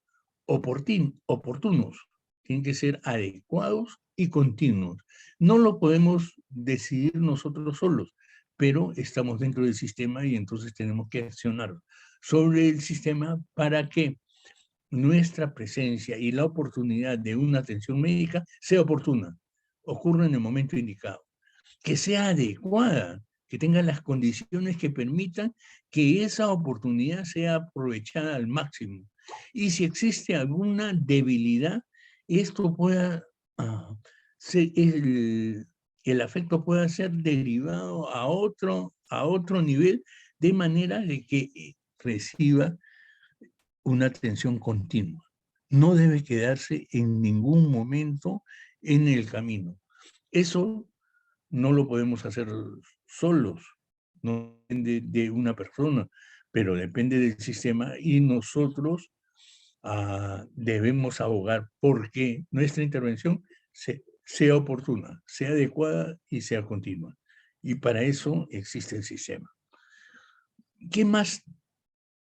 oportunos, tienen que ser adecuados y continuos. No lo podemos decidir nosotros solos, pero estamos dentro del sistema y entonces tenemos que accionar sobre el sistema para que nuestra presencia y la oportunidad de una atención médica sea oportuna, ocurra en el momento indicado, que sea adecuada, que tenga las condiciones que permitan que esa oportunidad sea aprovechada al máximo. Y si existe alguna debilidad, esto pueda, el afecto pueda ser derivado a otro nivel, de manera de que reciba una atención continua. No debe quedarse en ningún momento en el camino. Eso no lo podemos hacer solos, no depende de una persona, pero depende del sistema, y nosotros debemos abogar porque nuestra intervención sea oportuna, sea adecuada y sea continua. Y para eso existe el sistema. ¿Qué más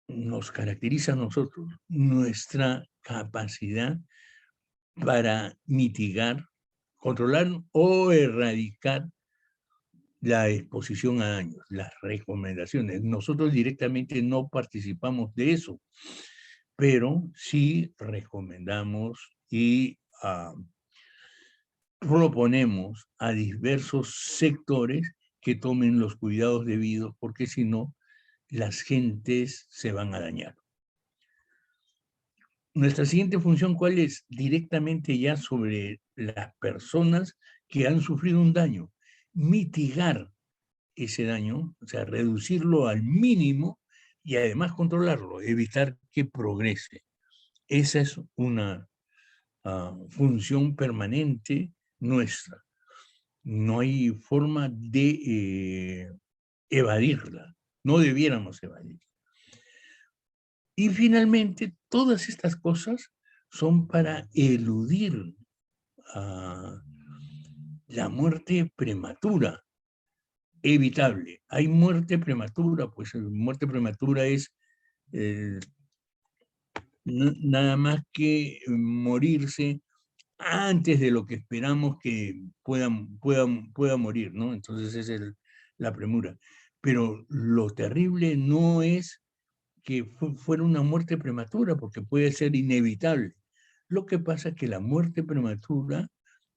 nos caracteriza a nosotros? Nuestra capacidad para mitigar, controlar o erradicar la exposición a daños, las recomendaciones. Nosotros directamente no participamos de eso, pero sí recomendamos y proponemos a diversos sectores que tomen los cuidados debidos, porque si no, las gentes se van a dañar. Nuestra siguiente función, ¿cuál es? Directamente ya sobre las personas que han sufrido un daño. Mitigar ese daño, o sea, reducirlo al mínimo y además controlarlo, evitar que progrese. Esa es una función permanente nuestra. No hay forma de evadirla, no debiéramos evadirla. Y finalmente, todas estas cosas son para eludir la muerte prematura, evitable. Hay muerte prematura, pues muerte prematura es nada más que morirse antes de lo que esperamos que pueda morir, ¿no? Entonces es la premura. Pero lo terrible no es que fuera una muerte prematura, porque puede ser inevitable. Lo que pasa es que la muerte prematura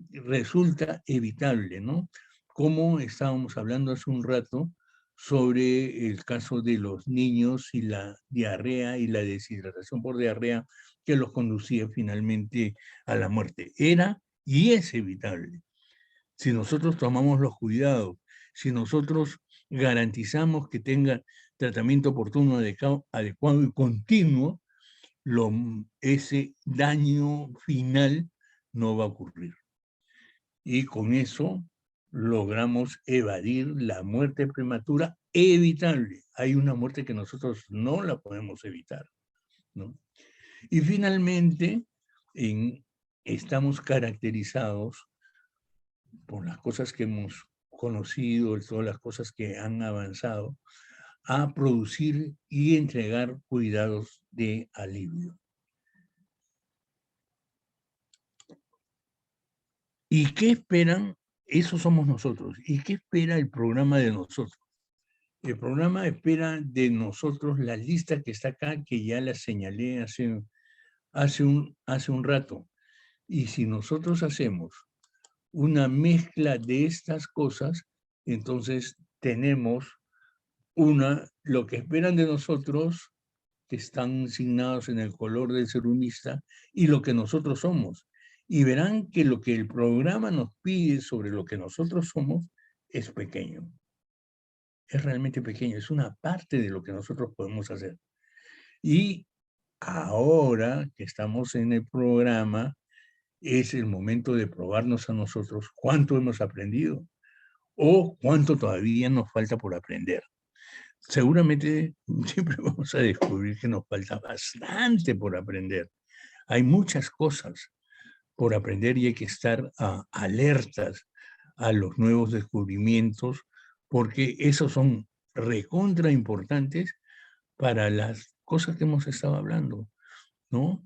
resulta evitable, ¿no? Como estábamos hablando hace un rato sobre el caso de los niños y la diarrea y la deshidratación por diarrea que los conducía finalmente a la muerte. Era y es evitable. Si nosotros tomamos los cuidados, si nosotros garantizamos que tenga tratamiento oportuno, adecuado y continuo, ese daño final no va a ocurrir. Y con eso logramos evadir la muerte prematura evitable. Hay una muerte que nosotros no la podemos evitar, ¿no? Y finalmente, estamos caracterizados por las cosas que hemos conocido, todas las cosas que han avanzado, a producir y entregar cuidados de alivio. ¿Y qué esperan? Eso somos nosotros. ¿Y qué espera el programa de nosotros? El programa espera de nosotros la lista que está acá, que ya la señalé hace un rato. Y si nosotros hacemos una mezcla de estas cosas, entonces tenemos lo que esperan de nosotros, que están signados en el color del serumista, y lo que nosotros somos. Y verán que lo que el programa nos pide sobre lo que nosotros somos es pequeño. Es realmente pequeño, es una parte de lo que nosotros podemos hacer. Y ahora que estamos en el programa, es el momento de probarnos a nosotros cuánto hemos aprendido o cuánto todavía nos falta por aprender. Seguramente siempre vamos a descubrir que nos falta bastante por aprender. Hay muchas cosas por aprender y hay que estar alertas a los nuevos descubrimientos, porque esos son recontra importantes para las cosas que hemos estado hablando, ¿no?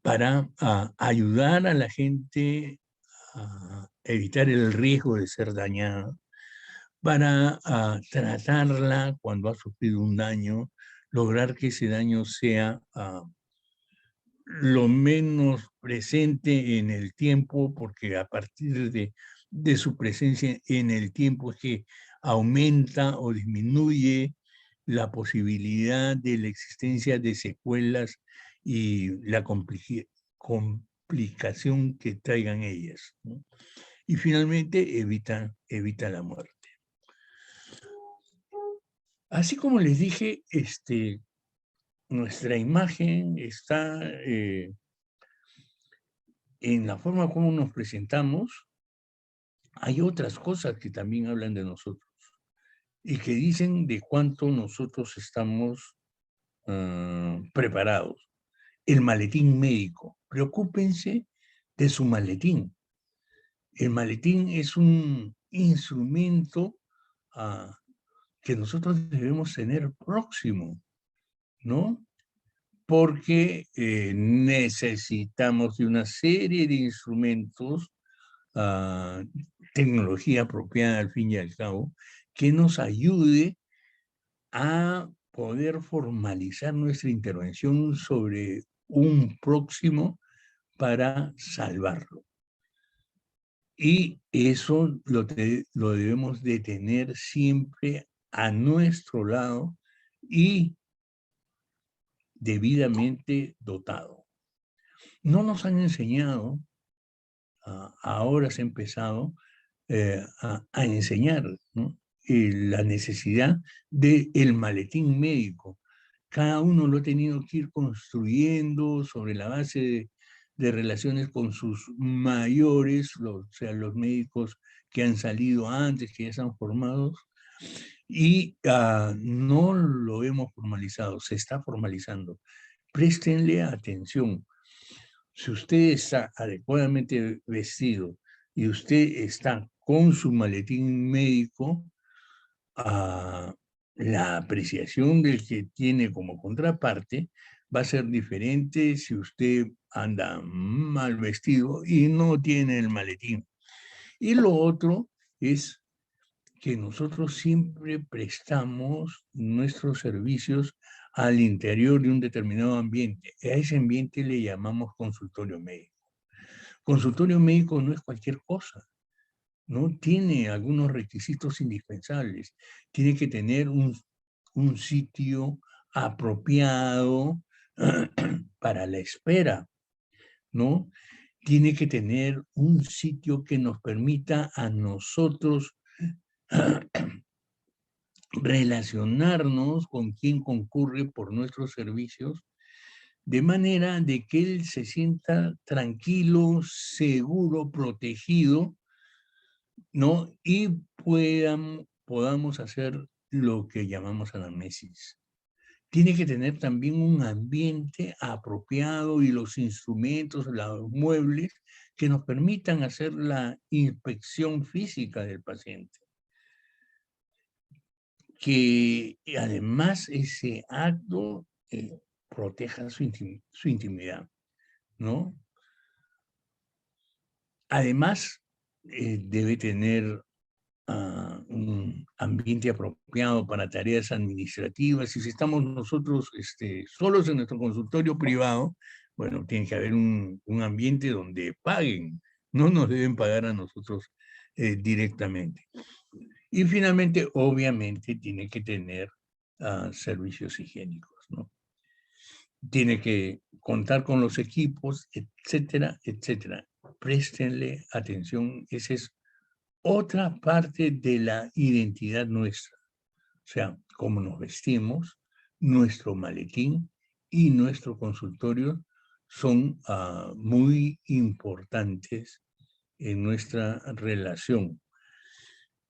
Para ayudar a la gente a evitar el riesgo de ser dañada, para tratarla cuando ha sufrido un daño, lograr que ese daño sea lo menos presente en el tiempo, porque a partir de su presencia en el tiempo es que aumenta o disminuye la posibilidad de la existencia de secuelas y la complicación que traigan ellas, ¿no? Y finalmente evita la muerte. Así como les dije, nuestra imagen está en la forma como nos presentamos. Hay otras cosas que también hablan de nosotros y que dicen de cuánto nosotros estamos preparados. El maletín médico. Preocúpense de su maletín. El maletín es un instrumento que nosotros debemos tener próximo, ¿no? Porque necesitamos de una serie de instrumentos, tecnología apropiada al fin y al cabo, que nos ayude a poder formalizar nuestra intervención sobre un próximo para salvarlo. Y eso lo debemos de tener siempre a nuestro lado y debidamente dotado. No nos han enseñado, ahora se ha empezado a enseñar, ¿no? La necesidad del maletín médico. Cada uno lo ha tenido que ir construyendo sobre la base de relaciones con sus mayores, o sea, los médicos que han salido antes, que ya están formados, y no lo hemos formalizado, se está formalizando. Préstenle atención. Si usted está adecuadamente vestido y usted está con su maletín médico, la apreciación del que tiene como contraparte va a ser diferente si usted anda mal vestido y no tiene el maletín. Y lo otro es que nosotros siempre prestamos nuestros servicios al interior de un determinado ambiente. A ese ambiente le llamamos consultorio médico. Consultorio médico no es cualquier cosa, ¿no? Tiene algunos requisitos indispensables. Tiene que tener un sitio apropiado para la espera, ¿no? Tiene que tener un sitio que nos permita a nosotros relacionarnos con quien concurre por nuestros servicios, de manera de que él se sienta tranquilo, seguro, protegido, ¿no? Y podamos hacer lo que llamamos anamnesis. Tiene que tener también un ambiente apropiado y los instrumentos, los muebles que nos permitan hacer la inspección física del paciente. Que además ese acto proteja su intimidad, ¿no? Además, debe tener un ambiente apropiado para tareas administrativas. Y si estamos nosotros solos en nuestro consultorio privado, bueno, tiene que haber un ambiente donde paguen, no nos deben pagar a nosotros directamente. Y finalmente, obviamente, tiene que tener servicios higiénicos, ¿no? Tiene que contar con los equipos, etcétera, etcétera. Préstenle atención, esa es otra parte de la identidad nuestra. O sea, cómo nos vestimos, nuestro maletín y nuestro consultorio son muy importantes en nuestra relación.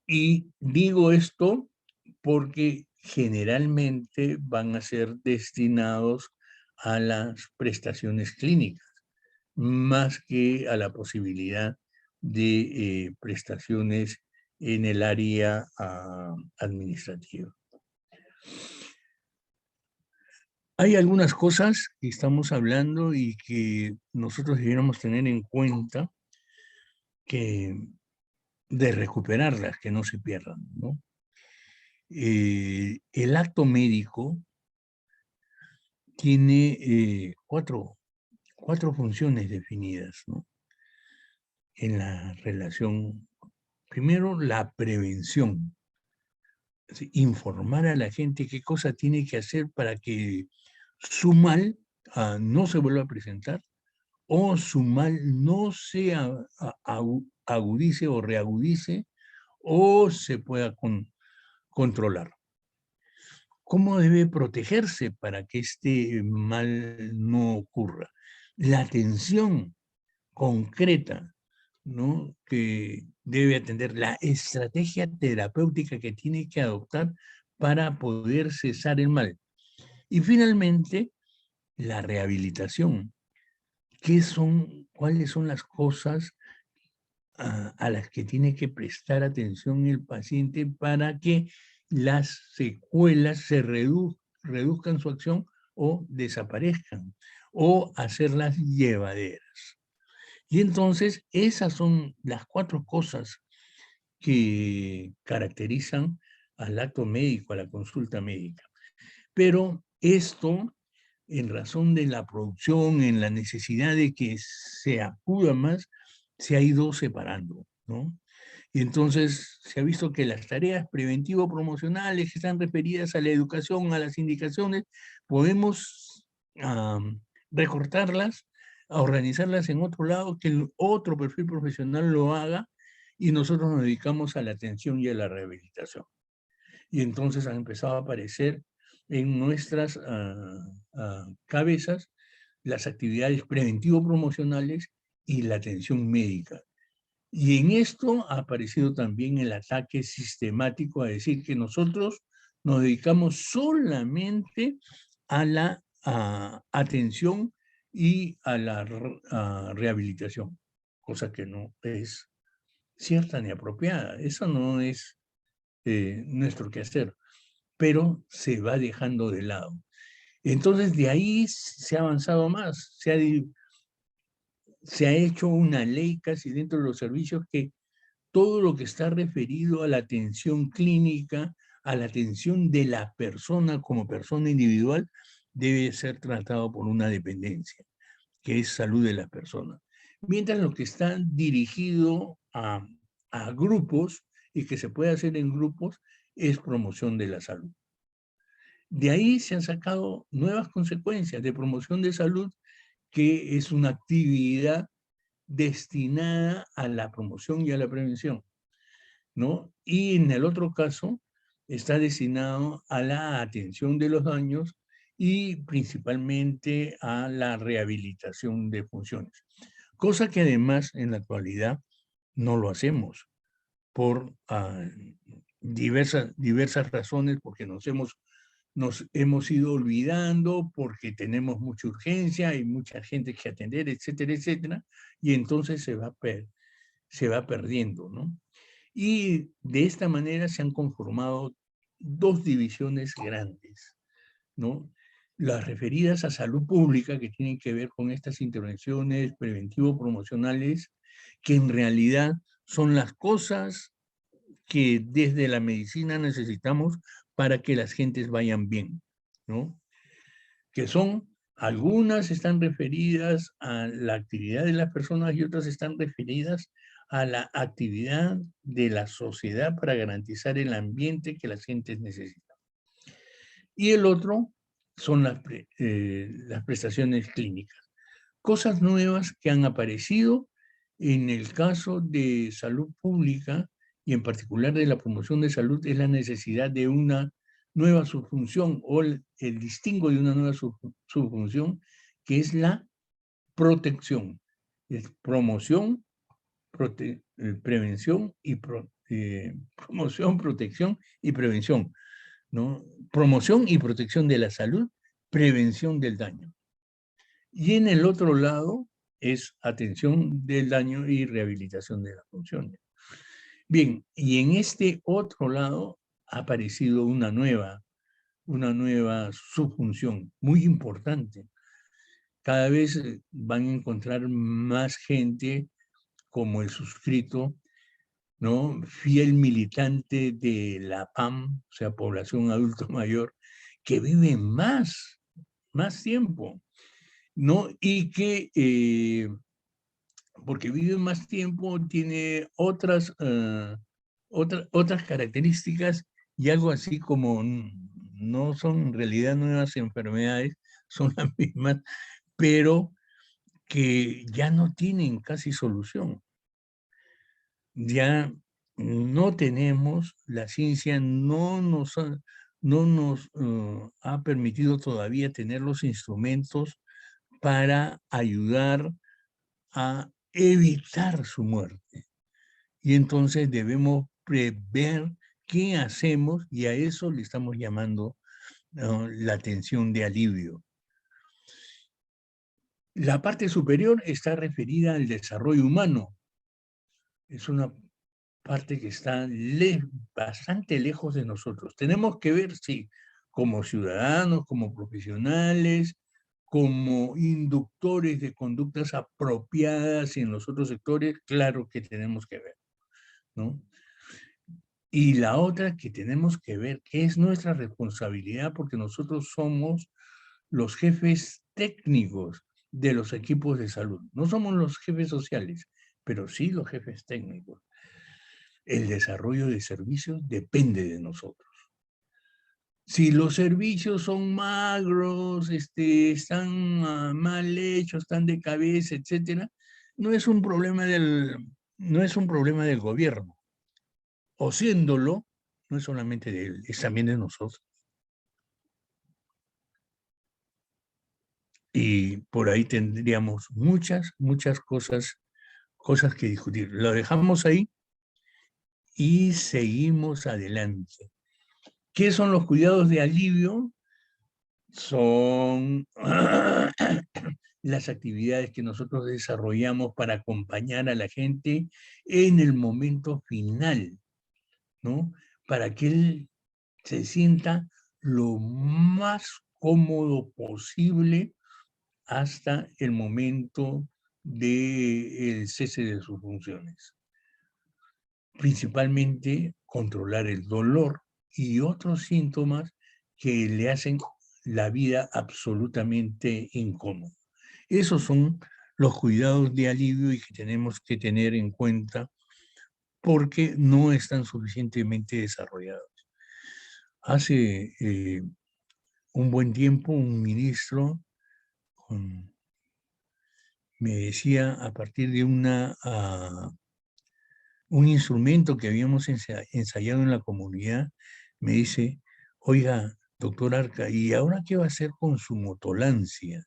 Y digo esto porque generalmente van a ser destinados a las prestaciones clínicas, más que a la posibilidad de prestaciones en el área administrativa. Hay algunas cosas que estamos hablando y que nosotros debiéramos tener en cuenta de recuperarlas, que no se pierdan, ¿no? El acto médico tiene cuatro funciones definidas, ¿no? En la relación. Primero, la prevención. informar a la gente qué cosa tiene que hacer para que su mal no se vuelva a presentar o su mal no se agudice o reagudice o se pueda controlar. ¿Cómo debe protegerse para que este mal no ocurra? La atención concreta, ¿no?, que debe atender, la estrategia terapéutica que tiene que adoptar para poder cesar el mal. Y finalmente, la rehabilitación. ¿Cuáles son las cosas a las que tiene que prestar atención el paciente para que las secuelas se reduzcan su acción o desaparezcan, o hacerlas llevaderas? Y entonces esas son las 4 cosas que caracterizan al acto médico, a la consulta médica. Pero esto, en razón de la producción, en la necesidad de que se acuda más, se ha ido separando, ¿no? Y entonces se ha visto que las tareas preventivo-promocionales que están referidas a la educación, a las indicaciones, podemos recortarlas, a organizarlas en otro lado, que el otro perfil profesional lo haga, y nosotros nos dedicamos a la atención y a la rehabilitación. Y entonces han empezado a aparecer en nuestras cabezas las actividades preventivo-promocionales y la atención médica. Y en esto ha aparecido también el ataque sistemático a decir que nosotros nos dedicamos solamente a la atención y a la rehabilitación, cosa que no es cierta ni apropiada. Eso no es nuestro quehacer, pero se va dejando de lado. Entonces, de ahí se ha avanzado más, se ha hecho una ley casi dentro de los servicios que todo lo que está referido a la atención clínica, a la atención de la persona como persona individual, debe ser tratado por una dependencia, que es salud de la persona. Mientras lo que está dirigido a grupos y que se puede hacer en grupos es promoción de la salud. De ahí se han sacado nuevas consecuencias de promoción de salud, que es una actividad destinada a la promoción y a la prevención, ¿no? Y en el otro caso está destinado a la atención de los daños y principalmente a la rehabilitación de funciones. Cosa que además en la actualidad no lo hacemos por diversas razones, porque nos hemos ido olvidando, porque tenemos mucha urgencia, hay mucha gente que atender, etcétera, etcétera, y entonces se va perdiendo, ¿no? Y de esta manera se han conformado 2 divisiones grandes, ¿no? Las referidas a salud pública, que tienen que ver con estas intervenciones preventivo-promocionales, que en realidad son las cosas que desde la medicina necesitamos para que las gentes vayan bien, ¿no? Que son, algunas están referidas a la actividad de las personas y otras están referidas a la actividad de la sociedad para garantizar el ambiente que las gentes necesitan. Y el otro son las prestaciones clínicas. Cosas nuevas que han aparecido en el caso de salud pública y en particular de la promoción de salud es la necesidad de una nueva subfunción o el distingo de una nueva subfunción, que es la protección. Es promoción, prevención y promoción, protección y prevención, ¿no? Promoción y protección de la salud, prevención del daño. Y en el otro lado es atención del daño y rehabilitación de las funciones. Bien, y en este otro lado ha aparecido una nueva subfunción muy importante. Cada vez van a encontrar más gente como el suscrito, ¿no?, fiel militante de la PAM, o sea, población adulto mayor, que vive más tiempo, ¿no? Y que, porque vive más tiempo, tiene otras características y algo así como no son en realidad nuevas enfermedades, son las mismas, pero que ya no tienen casi solución. Ya no tenemos, la ciencia no nos ha permitido todavía tener los instrumentos para ayudar a evitar su muerte. Y entonces debemos prever qué hacemos y a eso le estamos llamando la atención de alivio. La parte superior está referida al desarrollo humano. Es una parte que está bastante lejos de nosotros. Tenemos que ver si como ciudadanos, como profesionales, como inductores de conductas apropiadas en los otros sectores, claro que tenemos que ver, ¿no? Y la otra que tenemos que ver, que es nuestra responsabilidad, porque nosotros somos los jefes técnicos de los equipos de salud. No somos los jefes sociales, pero sí los jefes técnicos. El desarrollo de servicios depende de nosotros. Si los servicios son magros, están mal hechos, están de cabeza, etcétera, no es un problema del gobierno. O siéndolo, no es solamente de él, es también de nosotros. Y por ahí tendríamos muchas cosas que discutir. Lo dejamos ahí y seguimos adelante. ¿Qué son los cuidados de alivio? Son las actividades que nosotros desarrollamos para acompañar a la gente en el momento final, ¿no? Para que él se sienta lo más cómodo posible hasta el momento del cese de sus funciones. Principalmente controlar el dolor y otros síntomas que le hacen la vida absolutamente incómoda. Esos son los cuidados de alivio y que tenemos que tener en cuenta porque no están suficientemente desarrollados. Hace un buen tiempo un ministro me decía a partir de un instrumento que habíamos ensayado en la comunidad, me dice, oiga, doctor Arca, ¿y ahora qué va a hacer con su motolancia?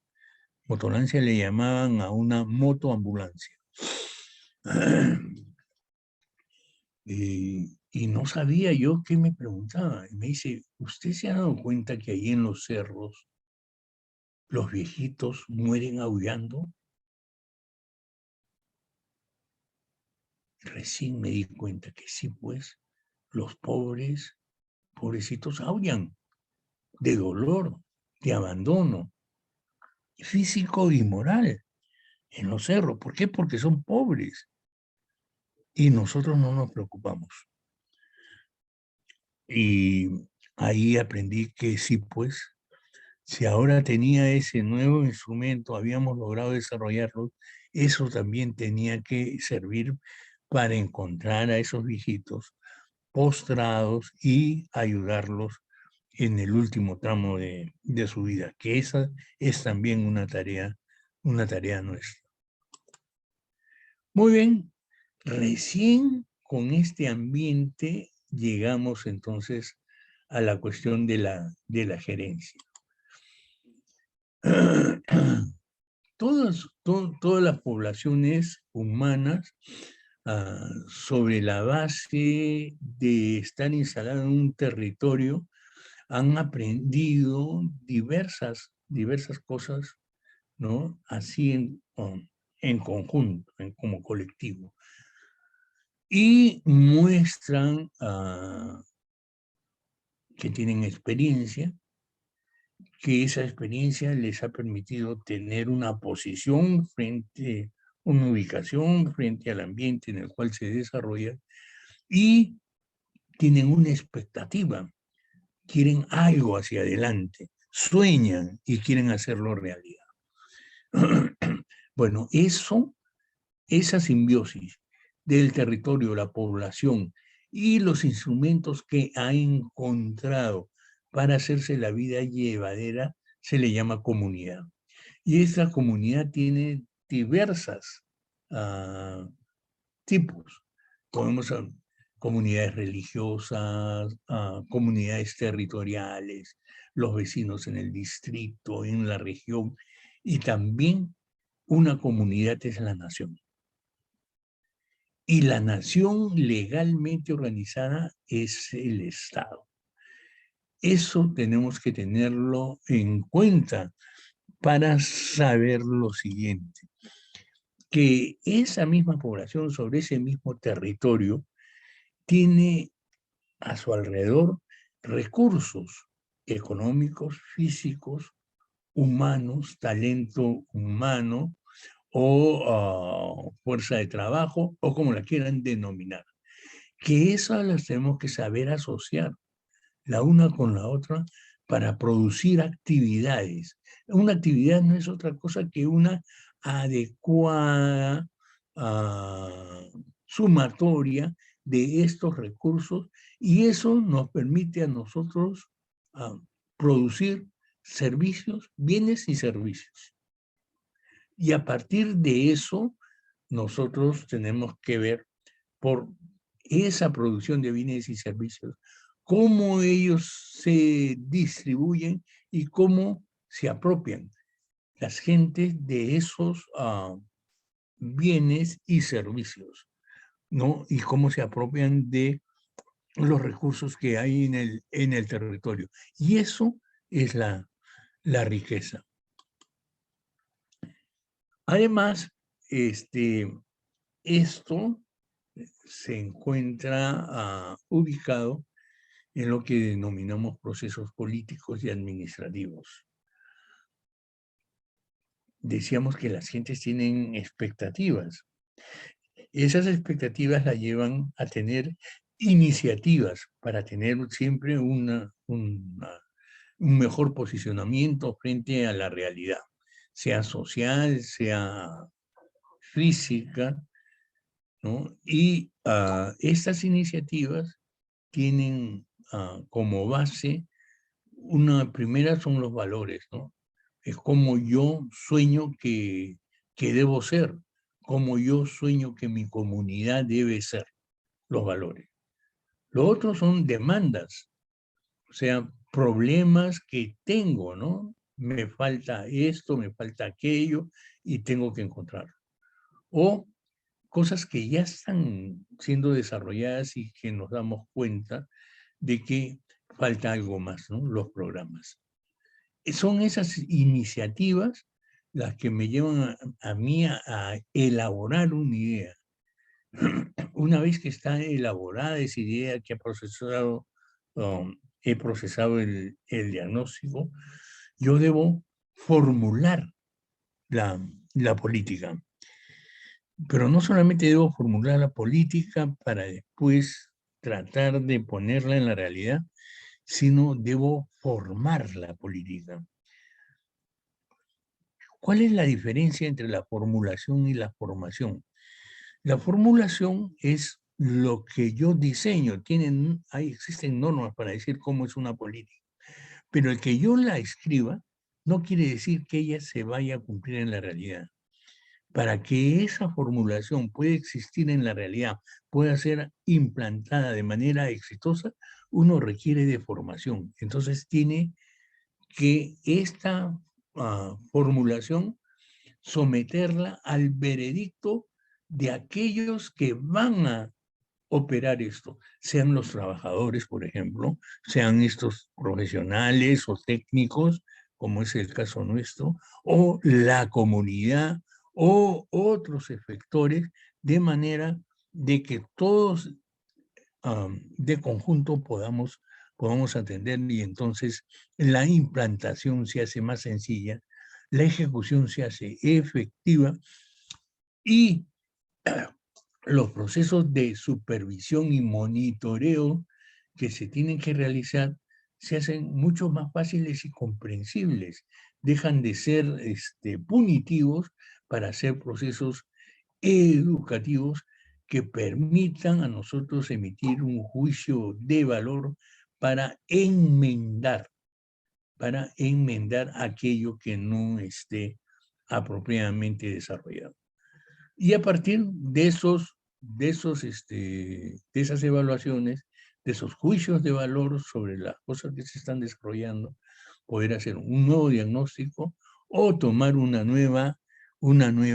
Motolancia le llamaban a una motoambulancia. Y no sabía yo qué me preguntaba. Y me dice, ¿usted se ha dado cuenta que ahí en los cerros los viejitos mueren aullando? Recién me di cuenta que sí, pues, los pobrecitos aullan de dolor, de abandono físico y moral en los cerros. ¿Por qué? Porque son pobres y nosotros no nos preocupamos. Y ahí aprendí que sí, pues, si ahora tenía ese nuevo instrumento, habíamos logrado desarrollarlo, eso también tenía que servir para encontrar a esos viejitos postrados y ayudarlos en el último tramo de su vida, que esa es también una tarea nuestra. Muy bien, recién con este ambiente llegamos entonces a la cuestión de la gerencia. Todas las poblaciones humanas, sobre la base de estar instaladas en un territorio, han aprendido diversas cosas, ¿no? Así en conjunto, como colectivo. Y muestran que tienen experiencia, que esa experiencia les ha permitido tener una posición una ubicación frente al ambiente en el cual se desarrolla y tienen una expectativa, quieren algo hacia adelante, sueñan y quieren hacerlo realidad. Bueno, esa simbiosis del territorio, la población y los instrumentos que ha encontrado para hacerse la vida llevadera se le llama comunidad. Y esta comunidad tiene diversas tipos. Podemos comunidades religiosas, comunidades territoriales, los vecinos en el distrito, en la región, y también una comunidad es la nación. Y la nación legalmente organizada es el Estado. Eso tenemos que tenerlo en cuenta para saber lo siguiente, que esa misma población sobre ese mismo territorio tiene a su alrededor recursos económicos, físicos, humanos, talento humano o fuerza de trabajo o como la quieran denominar. Que esas las tenemos que saber asociar la una con la otra para producir actividades. Una actividad no es otra cosa que una adecuada sumatoria de estos recursos y eso nos permite a nosotros producir servicios, bienes y servicios. Y a partir de eso, nosotros tenemos que ver por esa producción de bienes y servicios, cómo ellos se distribuyen y cómo se apropian las gentes de esos bienes y servicios, ¿no? Y cómo se apropian de los recursos que hay en el territorio. Y eso es la riqueza. Además, esto se encuentra ubicado en lo que denominamos procesos políticos y administrativos. Decíamos que las gentes tienen expectativas. Esas expectativas las llevan a tener iniciativas para tener siempre un mejor posicionamiento frente a la realidad, sea social, sea física, ¿no? Y estas iniciativas tienen como base, una primera son los valores, ¿no? Es como yo sueño que debo ser, como yo sueño que mi comunidad debe ser, los valores. Lo otro son demandas, o sea, problemas que tengo, ¿no? Me falta esto, me falta aquello y tengo que encontrarlo. O cosas que ya están siendo desarrolladas y que nos damos cuenta de que falta algo más, ¿no? Los programas. Son esas iniciativas las que me llevan a mí a elaborar una idea. Una vez que está elaborada esa idea, que he procesado el diagnóstico, yo debo formular la política. Pero no solamente debo formular la política para después tratar de ponerla en la realidad, sino debo formar la política. ¿Cuál es la diferencia entre la formulación y la formación? La formulación es lo que yo diseño. Existen normas para decir cómo es una política. Pero el que yo la escriba no quiere decir que ella se vaya a cumplir en la realidad. Para que esa formulación pueda existir en la realidad, pueda ser implantada de manera exitosa, uno requiere de formación. Entonces tiene que esta formulación someterla al veredicto de aquellos que van a operar esto, sean los trabajadores, por ejemplo, sean estos profesionales o técnicos, como es el caso nuestro, o la comunidad, o otros efectores, de manera de que todos de conjunto podamos atender y entonces la implantación se hace más sencilla, la ejecución se hace efectiva y los procesos de supervisión y monitoreo que se tienen que realizar se hacen mucho más fáciles y comprensibles. Dejan de ser punitivos para hacer procesos educativos que permitan a nosotros emitir un juicio de valor para enmendar aquello que no esté apropiadamente desarrollado. Y a partir de esas evaluaciones, de esos juicios de valor sobre las cosas que se están desarrollando, poder hacer un nuevo diagnóstico o tomar una nueva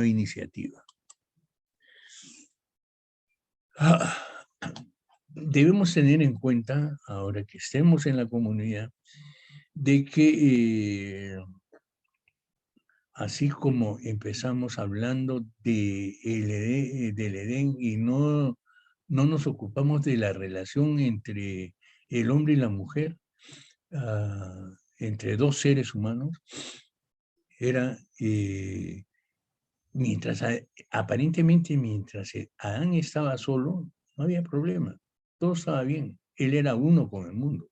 iniciativa. Debemos tener en cuenta, ahora que estemos en la comunidad, de que así como empezamos hablando del Edén y no nos ocupamos de la relación entre el hombre y la mujer, entre dos seres humanos, era aparentemente mientras Adán estaba solo, no había problema, todo estaba bien, él era uno con el mundo,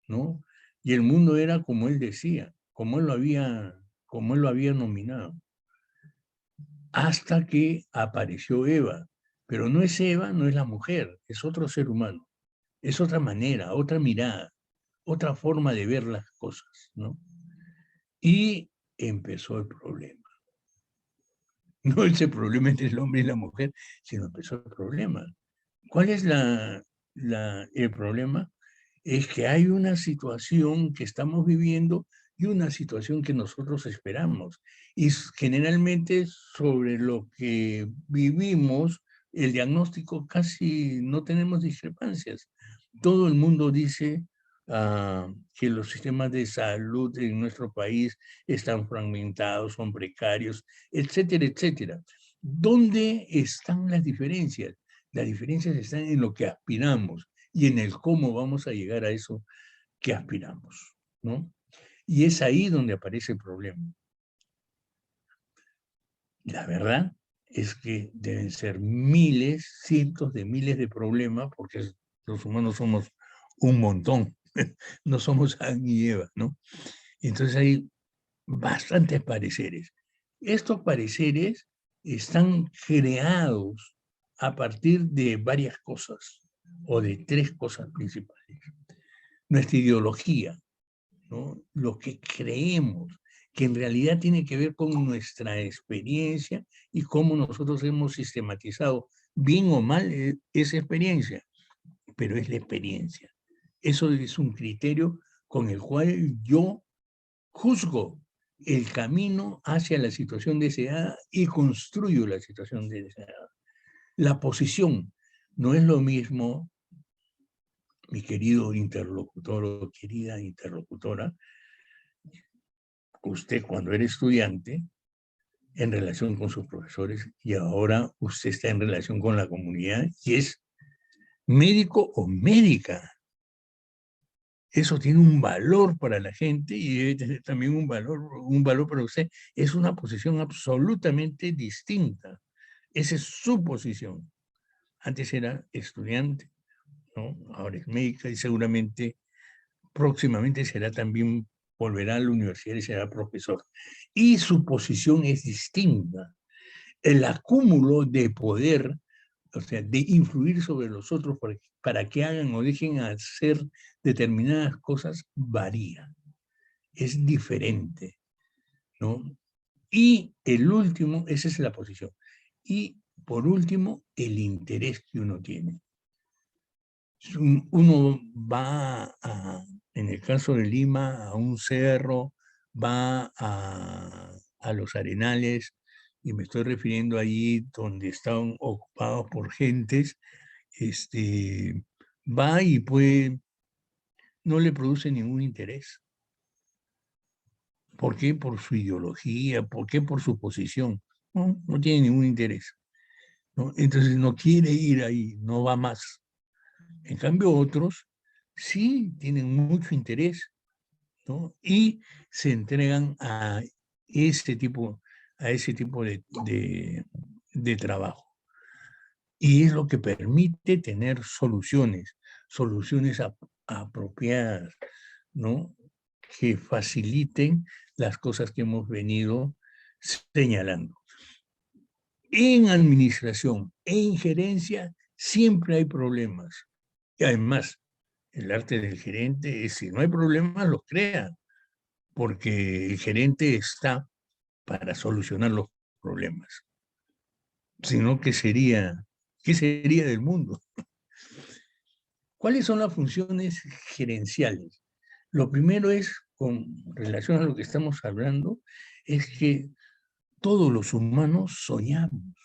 ¿no? Y el mundo era como él decía, como él lo había nominado, hasta que apareció Eva. Pero no es Eva, no es la mujer, es otro ser humano, es otra manera, otra mirada, otra forma de ver las cosas, ¿no? Y empezó el problema. No ese problema entre el hombre y la mujer, sino empezó el problema. ¿Cuál es el problema? Es que hay una situación que estamos viviendo y una situación que nosotros esperamos. Y generalmente sobre lo que vivimos, el diagnóstico casi no tenemos discrepancias. Todo el mundo dice que los sistemas de salud en nuestro país están fragmentados, son precarios, etcétera, etcétera. ¿Dónde están las diferencias? Las diferencias están en lo que aspiramos y en el cómo vamos a llegar a eso que aspiramos, ¿no? Y es ahí donde aparece el problema. La verdad es que deben ser miles, cientos de miles de problemas, porque los humanos somos un montón, no somos Adán y Eva, ¿no? Entonces hay bastantes pareceres. Estos pareceres están creados a partir de varias cosas, o de tres cosas principales. Nuestra ideología, ¿no? Lo que creemos, que en realidad tiene que ver con nuestra experiencia y cómo nosotros hemos sistematizado, bien o mal, esa experiencia, pero es la experiencia. Eso es un criterio con el cual yo juzgo el camino hacia la situación deseada y construyo la situación deseada. La posición no es lo mismo, mi querido interlocutor o querida interlocutora, usted cuando era estudiante en relación con sus profesores y ahora usted está en relación con la comunidad y es médico o médica. Eso tiene un valor para la gente y debe tener también un valor para usted. Es una posición absolutamente distinta. Esa es su posición. Antes era estudiante, ¿no? Ahora es médica y seguramente próximamente será también, volverá a la universidad y será profesor. Y su posición es distinta. El acúmulo de poder, o sea, de influir sobre los otros para que hagan o dejen hacer determinadas cosas, varía. Es diferente, ¿no? Y el último, esa es la posición. Y por último, el interés que uno tiene. Uno va en el caso de Lima, a un cerro, va a los arenales, y me estoy refiriendo allí donde están ocupados por gentes, va y pues no le produce ningún interés. ¿Por qué? Por su ideología, ¿por qué? Por su posición. No, no tiene ningún interés, ¿no? Entonces no quiere ir ahí, no va más. En cambio otros sí tienen mucho interés, ¿no? Y se entregan a ese tipo de trabajo. Y es lo que permite tener soluciones apropiadas, ¿no? Que faciliten las cosas que hemos venido señalando. En administración, en gerencia, siempre hay problemas. Y además, el arte del gerente es, si no hay problemas, los crea, porque el gerente está para solucionar los problemas. Si no, qué sería del mundo? ¿Cuáles son las funciones gerenciales? Lo primero es, con relación a lo que estamos hablando, es que todos los humanos soñamos.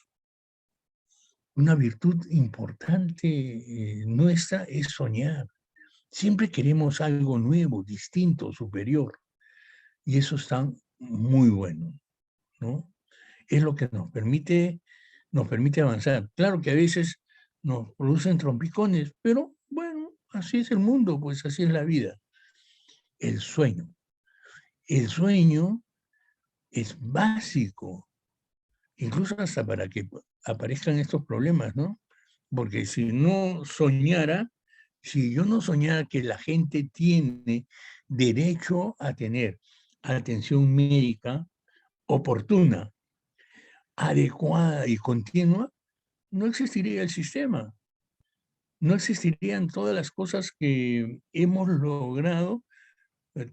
Una virtud importante nuestra es soñar. Siempre queremos algo nuevo, distinto, superior. Y eso está muy bueno, ¿no? Es lo que nos permite avanzar. Claro que a veces nos producen trompicones, pero bueno, así es el mundo, pues así es la vida. El sueño. El sueño es básico, incluso hasta para que aparezcan estos problemas, ¿no? Porque si no soñara, si yo no soñara que la gente tiene derecho a tener atención médica oportuna, adecuada y continua, no existiría el sistema. No existirían todas las cosas que hemos logrado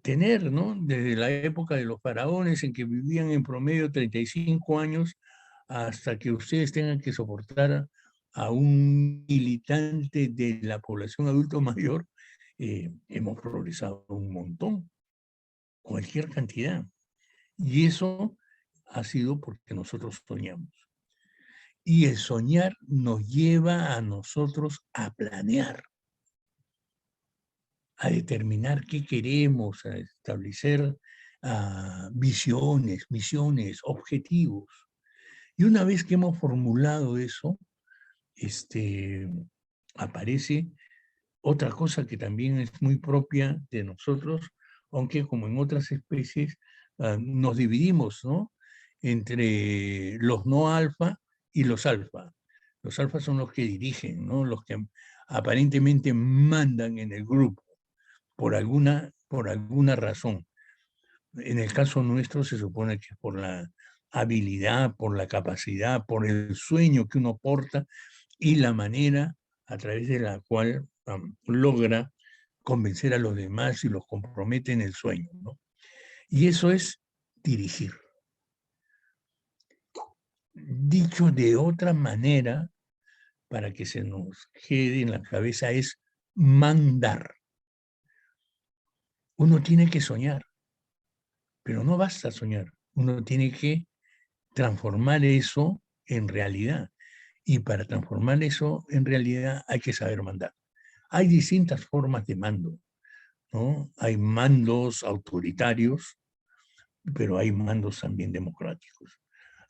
tener, ¿no? Desde la época de los faraones, en que vivían en promedio 35 años, hasta que ustedes tengan que soportar a un militante de la población adulto mayor, hemos progresado un montón, cualquier cantidad. Y eso ha sido porque nosotros soñamos. Y el soñar nos lleva a nosotros a planear, a determinar qué queremos, a establecer visiones, misiones, objetivos. Y una vez que hemos formulado eso, aparece otra cosa que también es muy propia de nosotros, aunque como en otras especies nos dividimos, ¿no? Entre los no alfa y los alfa. Los alfa son los que dirigen, ¿no? Los que aparentemente mandan en el grupo por alguna razón. En el caso nuestro se supone que es por la habilidad, por la capacidad, por el sueño que uno porta y la manera a través de la cual logra convencer a los demás y los compromete en el sueño, ¿no? Y eso es dirigir. Dicho de otra manera, para que se nos quede en la cabeza, es mandar. Uno tiene que soñar, pero no basta soñar. Uno tiene que transformar eso en realidad. Y para transformar eso en realidad hay que saber mandar. Hay distintas formas de mando, ¿no? Hay mandos autoritarios, pero hay mandos también democráticos.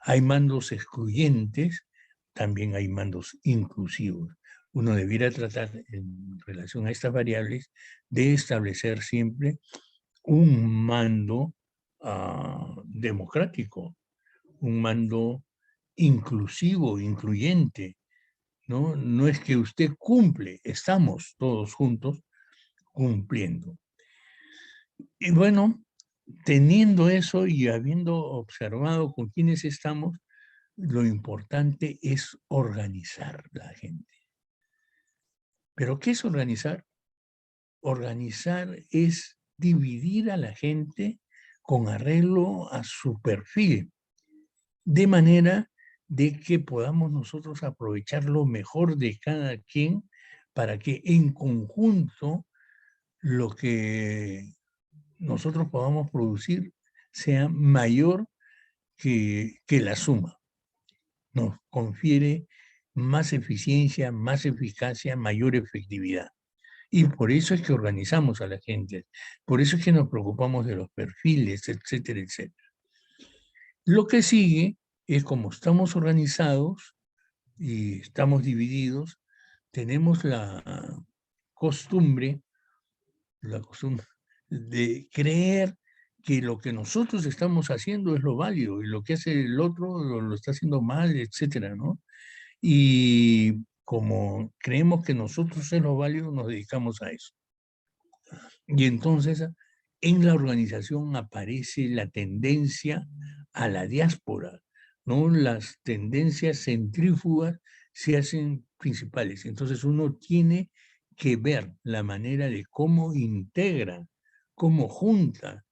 Hay mandos excluyentes, también hay mandos inclusivos. Uno debiera tratar, en relación a estas variables, de establecer siempre un mando democrático, un mando inclusivo, incluyente, ¿no? No es que usted cumple, estamos todos juntos cumpliendo. Y bueno, teniendo eso y habiendo observado con quiénes estamos, lo importante es organizar la gente. ¿Pero qué es organizar? Organizar es dividir a la gente con arreglo a su perfil, de manera de que podamos nosotros aprovechar lo mejor de cada quien para que en conjunto lo que nosotros podamos producir sea mayor que la suma. Nos confiere más eficiencia, más eficacia, mayor efectividad. Y por eso es que organizamos a la gente, por eso es que nos preocupamos de los perfiles, etcétera, etcétera. Lo que sigue es, como estamos organizados y estamos divididos, tenemos costumbre, la costumbre de creer que lo que nosotros estamos haciendo es lo válido y lo que hace el otro lo está haciendo mal, etcétera, ¿no? Y como creemos que nosotros es lo válido, nos dedicamos a eso. Y entonces en la organización aparece la tendencia a la diáspora, ¿no? Las tendencias centrífugas se hacen principales. Entonces uno tiene que ver la manera de cómo integra, cómo junta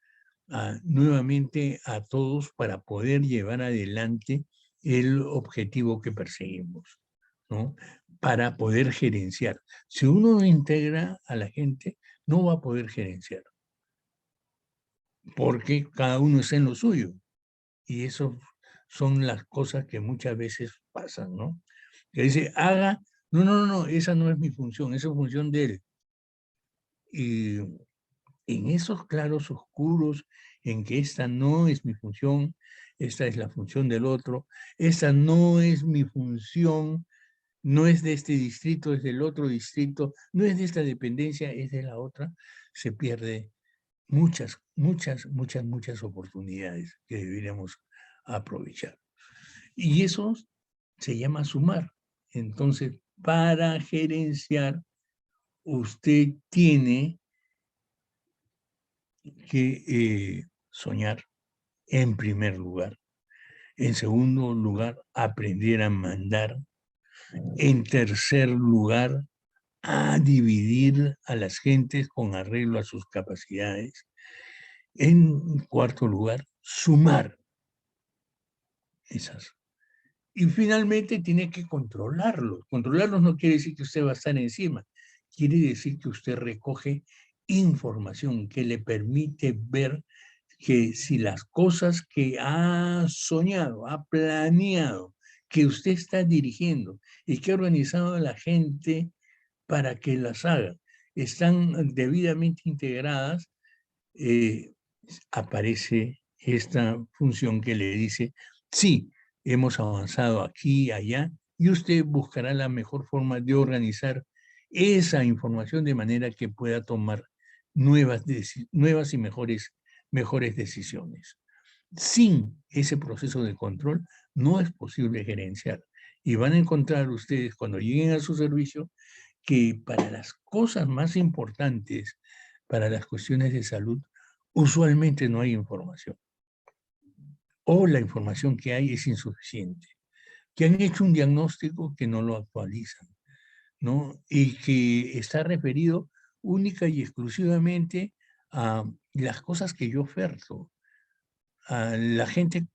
nuevamente a todos para poder llevar adelante el objetivo que perseguimos, ¿no? Para poder gerenciar. Si uno no integra a la gente, no va a poder gerenciar, porque cada uno está en lo suyo. Y eso son las cosas que muchas veces pasan, ¿no? Que dice, haga, no, no, no, no, esa no es mi función, esa es función de él. Y en esos claros oscuros, en que esta no es mi función, esta es la función del otro, esta no es mi función, no es de este distrito, es del otro distrito, no es de esta dependencia, es de la otra, se pierde muchas, muchas, muchas, muchas oportunidades que deberíamos aprovechar. Y eso se llama sumar. Entonces, para gerenciar, usted tiene que soñar en primer lugar. En segundo lugar, aprender a mandar. En tercer lugar, a dividir a las gentes con arreglo a sus capacidades. En cuarto lugar, sumar esas. Y finalmente tiene que controlarlos. Controlarlos no quiere decir que usted va a estar encima. Quiere decir que usted recoge información que le permite ver que si las cosas que ha soñado, ha planeado, que usted está dirigiendo y que ha organizado a la gente para que las haga, están debidamente integradas, aparece esta función que le dice, sí, hemos avanzado aquí y allá, y usted buscará la mejor forma de organizar esa información de manera que pueda tomar nuevas y mejores decisiones. Sin ese proceso de control no es posible gerenciar. Y van a encontrar ustedes cuando lleguen a su servicio que para las cosas más importantes, para las cuestiones de salud, usualmente no hay información. O la información que hay es insuficiente. Que han hecho un diagnóstico que no lo actualizan, ¿no? Y que está referido única y exclusivamente a las cosas que yo oferto. A la gente,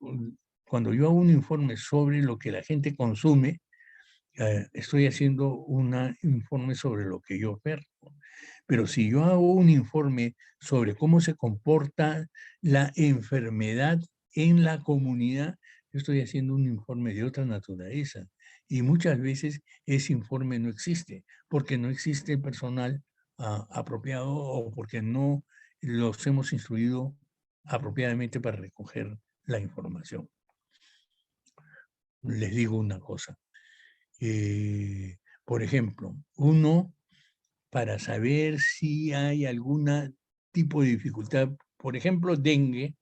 cuando yo hago un informe sobre lo que la gente consume, estoy haciendo un informe sobre lo que yo oferto. Pero si yo hago un informe sobre cómo se comporta la enfermedad en la comunidad, yo estoy haciendo un informe de otra naturaleza. Y muchas veces ese informe no existe, porque no existe personal apropiado o porque no los hemos instruido apropiadamente para recoger la información. Les digo una cosa. Por ejemplo, uno para saber si hay algún tipo de dificultad, por ejemplo, dengue,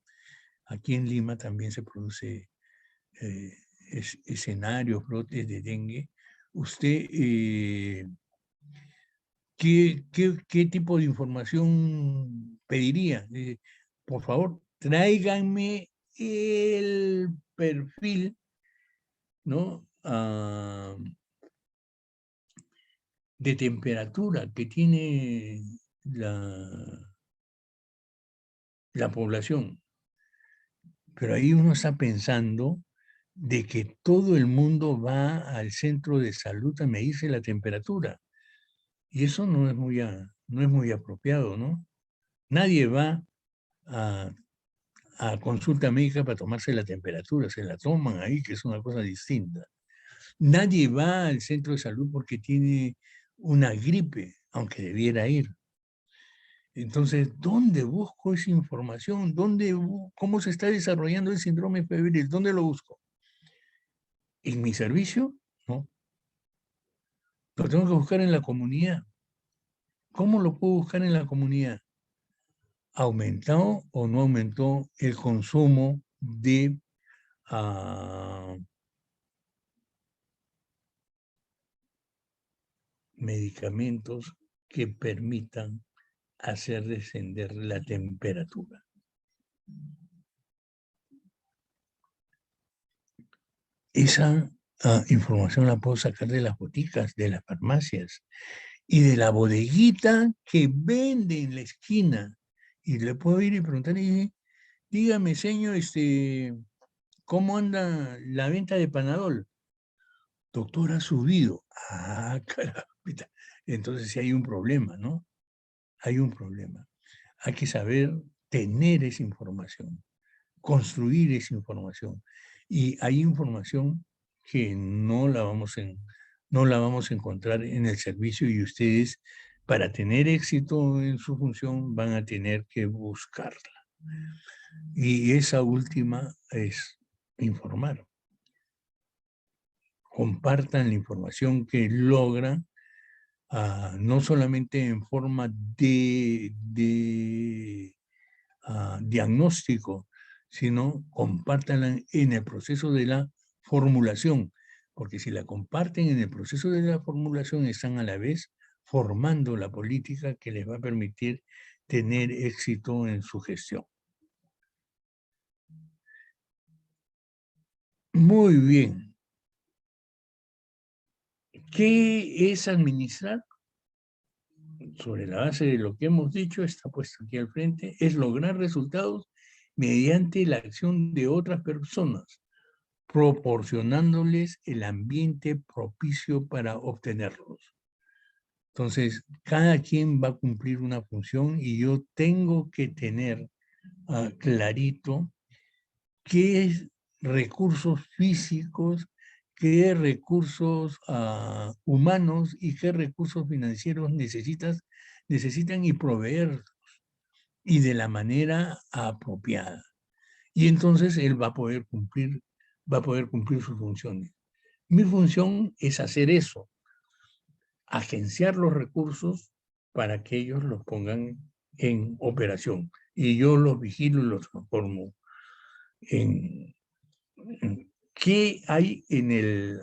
aquí en Lima también se produce escenarios, brotes de dengue. ¿Usted qué tipo de información pediría? Por favor, tráiganme el perfil, ¿no? De temperatura que tiene la población. Pero ahí uno está pensando de que todo el mundo va al centro de salud a medirse la temperatura. Y eso no es muy apropiado, ¿no? Nadie va a, a consulta médica para tomarse la temperatura, se la toman ahí, que es una cosa distinta. Nadie va al centro de salud porque tiene una gripe, aunque debiera ir. Entonces, ¿dónde busco esa información? ¿Cómo se está desarrollando el síndrome febril? ¿Dónde lo busco? ¿En mi servicio? No. Lo tengo que buscar en la comunidad. ¿Cómo lo puedo buscar en la comunidad? ¿Aumentó o no aumentó el consumo de medicamentos que permitan hacer descender la temperatura? esa información la puedo sacar de las boticas, de las farmacias y de la bodeguita que vende en la esquina. Y le puedo ir y preguntar, dígame, señor, ¿cómo anda la venta de Panadol? Doctor, ha subido. Ah, carambita. Entonces sí hay un problema, ¿no? Hay un problema. Hay que saber tener esa información, construir esa información. Y hay información que no la vamos a encontrar en el servicio y ustedes, para tener éxito en su función, van a tener que buscarla. Y esa última es informar. Compartan la información que logran, no solamente en forma de diagnóstico, sino compártanla en el proceso de la formulación, porque si la comparten en el proceso de la formulación, están a la vez formando la política que les va a permitir tener éxito en su gestión. Muy bien. ¿Qué es administrar? Sobre la base de lo que hemos dicho, está puesto aquí al frente, es lograr resultados mediante la acción de otras personas, proporcionándoles el ambiente propicio para obtenerlos. Entonces, cada quien va a cumplir una función y yo tengo que tener clarito qué recursos físicos, qué recursos humanos y qué recursos financieros necesitan y proveer, y de la manera apropiada. Y entonces él va a poder cumplir sus funciones. Mi función es hacer eso, agenciar los recursos para que ellos los pongan en operación. Y yo los vigilo y los transformo en... ¿Qué hay en el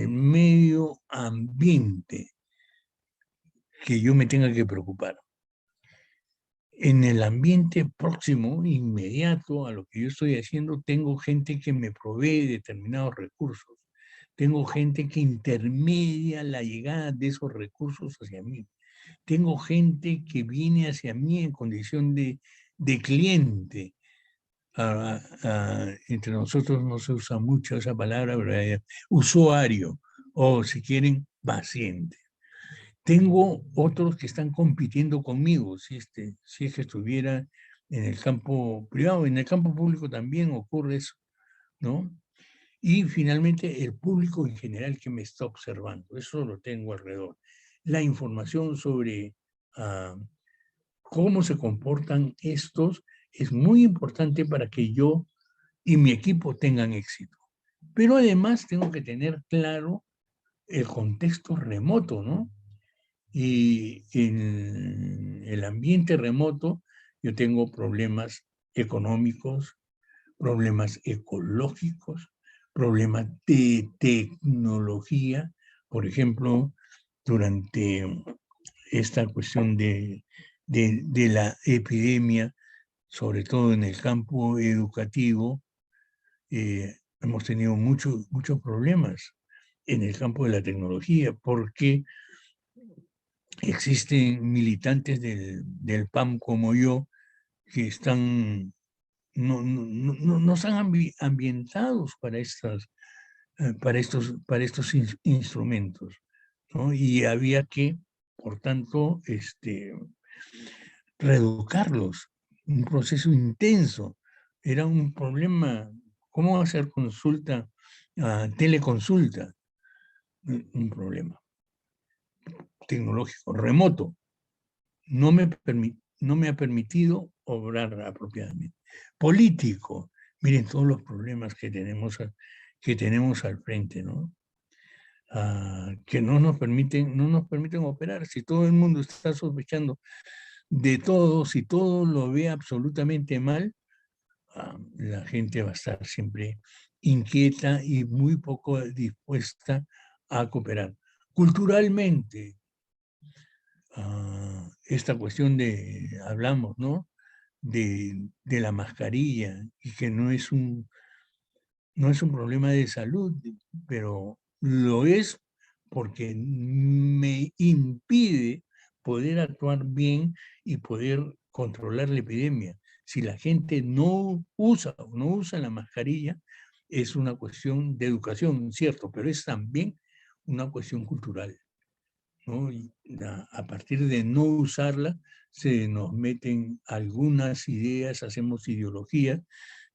medio ambiente que yo me tenga que preocupar? En el ambiente próximo, inmediato a lo que yo estoy haciendo, tengo gente que me provee determinados recursos. Tengo gente que intermedia la llegada de esos recursos hacia mí. Tengo gente que viene hacia mí en condición de cliente. Entre nosotros no se usa mucho esa palabra, pero usuario, o si quieren, paciente. Tengo otros que están compitiendo conmigo, si es que estuviera en el campo privado. En el campo público también ocurre eso, ¿no? Y finalmente el público en general que me está observando, eso lo tengo alrededor. La información sobre cómo se comportan estos es muy importante para que yo y mi equipo tengan éxito. Pero además tengo que tener claro el contexto remoto, ¿no? Y en el ambiente remoto yo tengo problemas económicos, problemas ecológicos, problemas de tecnología. Por ejemplo, durante esta cuestión de la epidemia, sobre todo en el campo educativo, hemos tenido muchos problemas en el campo de la tecnología, porque existen militantes del PAM como yo que no están ambientados para estos instrumentos, ¿no? Y había que, por tanto, reeducarlos, un proceso intenso. Era un problema, ¿cómo hacer consulta, teleconsulta? Un problema tecnológico, remoto. No me ha permitido obrar apropiadamente. Político, miren todos los problemas que tenemos al frente, ¿no? Que no nos permiten operar. Si todo el mundo está sospechando de todo, si todo lo ve absolutamente mal, la gente va a estar siempre inquieta y muy poco dispuesta a cooperar. Culturalmente, esta cuestión hablamos, ¿no? de la mascarilla y que no es un problema de salud, pero lo es porque me impide poder actuar bien y poder controlar la epidemia. Si la gente no usa o no usa la mascarilla, es una cuestión de educación, cierto, pero es también una cuestión cultural, ¿no? Y a partir de no usarla, se nos meten algunas ideas, hacemos ideología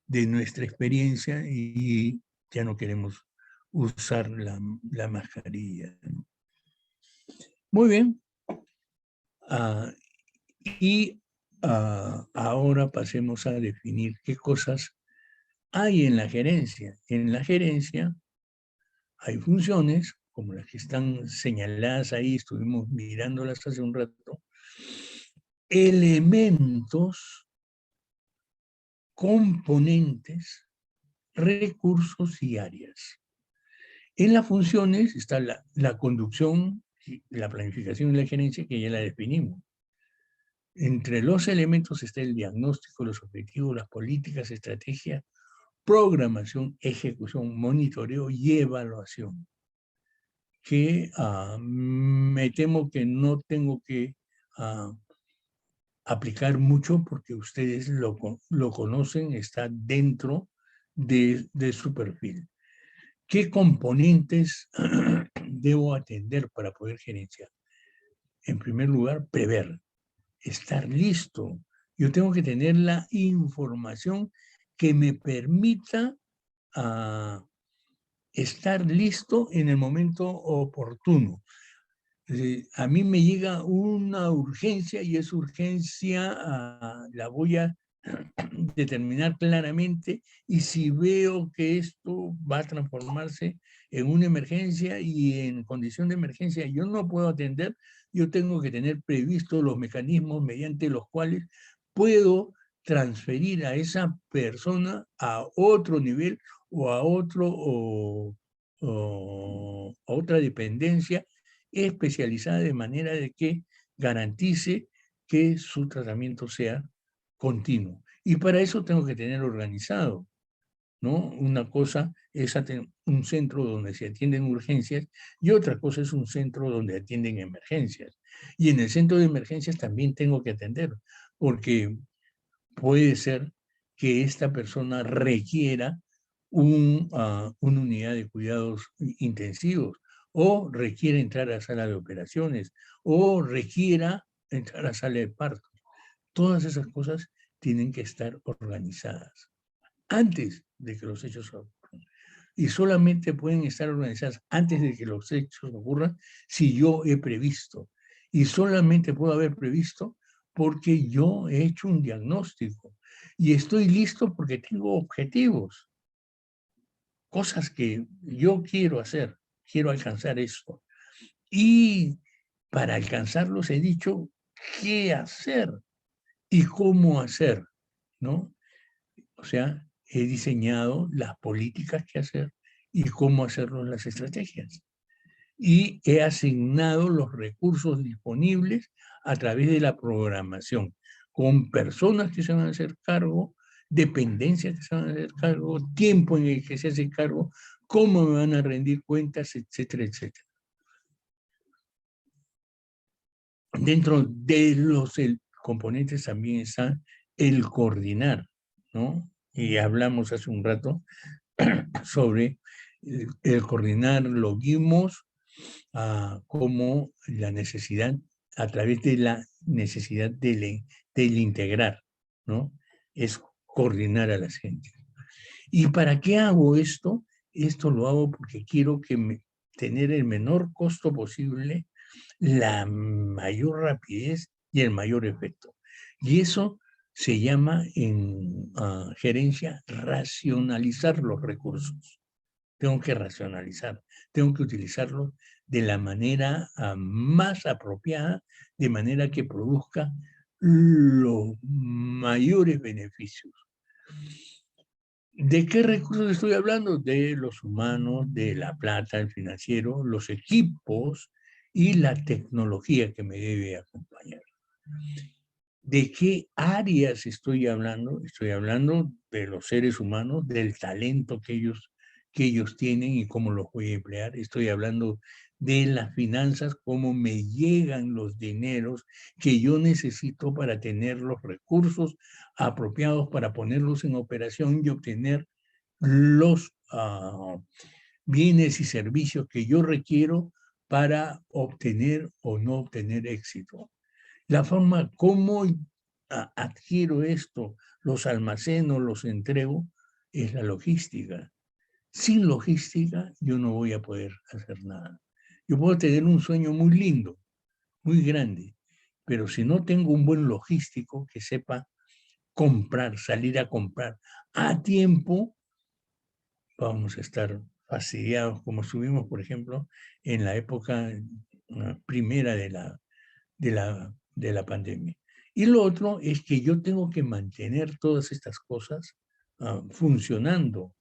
de nuestra experiencia y ya no queremos usar la mascarilla. Muy bien. Y ahora pasemos a definir qué cosas hay en la gerencia. En la gerencia hay funciones, como las que están señaladas ahí, estuvimos mirándolas hace un rato, elementos, componentes, recursos y áreas. En las funciones está la conducción, la planificación y la gerencia, que ya la definimos. Entre los elementos está el diagnóstico, los objetivos, las políticas, estrategias, programación, ejecución, monitoreo y evaluación. Que me temo que no tengo que aplicar mucho porque ustedes lo conocen, está dentro de su perfil. ¿Qué componentes debo atender para poder gerenciar? En primer lugar, prever, estar listo. Yo tengo que tener la información que me permita estar listo en el momento oportuno. A mí me llega una urgencia y esa urgencia la voy a determinar claramente, y si veo que esto va a transformarse en una emergencia y en condición de emergencia yo no puedo atender, yo tengo que tener previstos los mecanismos mediante los cuales puedo transferir a esa persona a otro nivel o a otra dependencia especializada, de manera de que garantice que su tratamiento sea continuo. Y para eso tengo que tener organizado, ¿no? Una cosa es un centro donde se atienden urgencias y otra cosa es un centro donde atienden emergencias. Y en el centro de emergencias también tengo que atender, porque puede ser que esta persona requiera una unidad de cuidados intensivos, o requiera entrar a sala de operaciones, o requiera entrar a sala de parto. Todas esas cosas tienen que estar organizadas antes de que los hechos ocurran. Y solamente pueden estar organizadas antes de que los hechos ocurran si yo he previsto. Y solamente puedo haber previsto porque yo he hecho un diagnóstico y estoy listo porque tengo objetivos, cosas que yo quiero hacer, quiero alcanzar esto. Y para alcanzarlos he dicho qué hacer y cómo hacer, ¿no? O sea, he diseñado las políticas que hacer y cómo hacerlo, las estrategias. Y he asignado los recursos disponibles a través de la programación, con personas que se van a hacer cargo, dependencias que se van a hacer cargo, tiempo en el que se hace cargo, cómo me van a rendir cuentas, etcétera, etcétera. Dentro de los componentes también está el coordinar, ¿no? Y hablamos hace un rato sobre el coordinar, lo vimos como la necesidad, a través de la necesidad del integrar, ¿no? Es coordinar a las gentes. ¿Y para qué hago esto? Esto lo hago porque quiero tener el menor costo posible, la mayor rapidez y el mayor efecto. Y eso se llama en gerencia racionalizar los recursos. Tengo que racionalizar, tengo que utilizarlos de la manera más apropiada, de manera que produzca los mayores beneficios. ¿De qué recursos estoy hablando? De los humanos, de la plata, el financiero, los equipos y la tecnología que me debe acompañar. ¿De qué áreas estoy hablando? Estoy hablando de los seres humanos, del talento que ellos tienen y cómo los voy a emplear. Estoy hablando de las finanzas, cómo me llegan los dineros que yo necesito para tener los recursos apropiados para ponerlos en operación y obtener los bienes y servicios que yo requiero para obtener o no obtener éxito. La forma como adquiero esto, los almaceno, los entrego, es la logística. Sin logística yo no voy a poder hacer nada. Yo puedo tener un sueño muy lindo, muy grande, pero si no tengo un buen logístico que sepa comprar, salir a comprar a tiempo, vamos a estar fastidiados, como estuvimos, por ejemplo, en la época primera de la pandemia. Y lo otro es que yo tengo que mantener todas estas cosas funcionando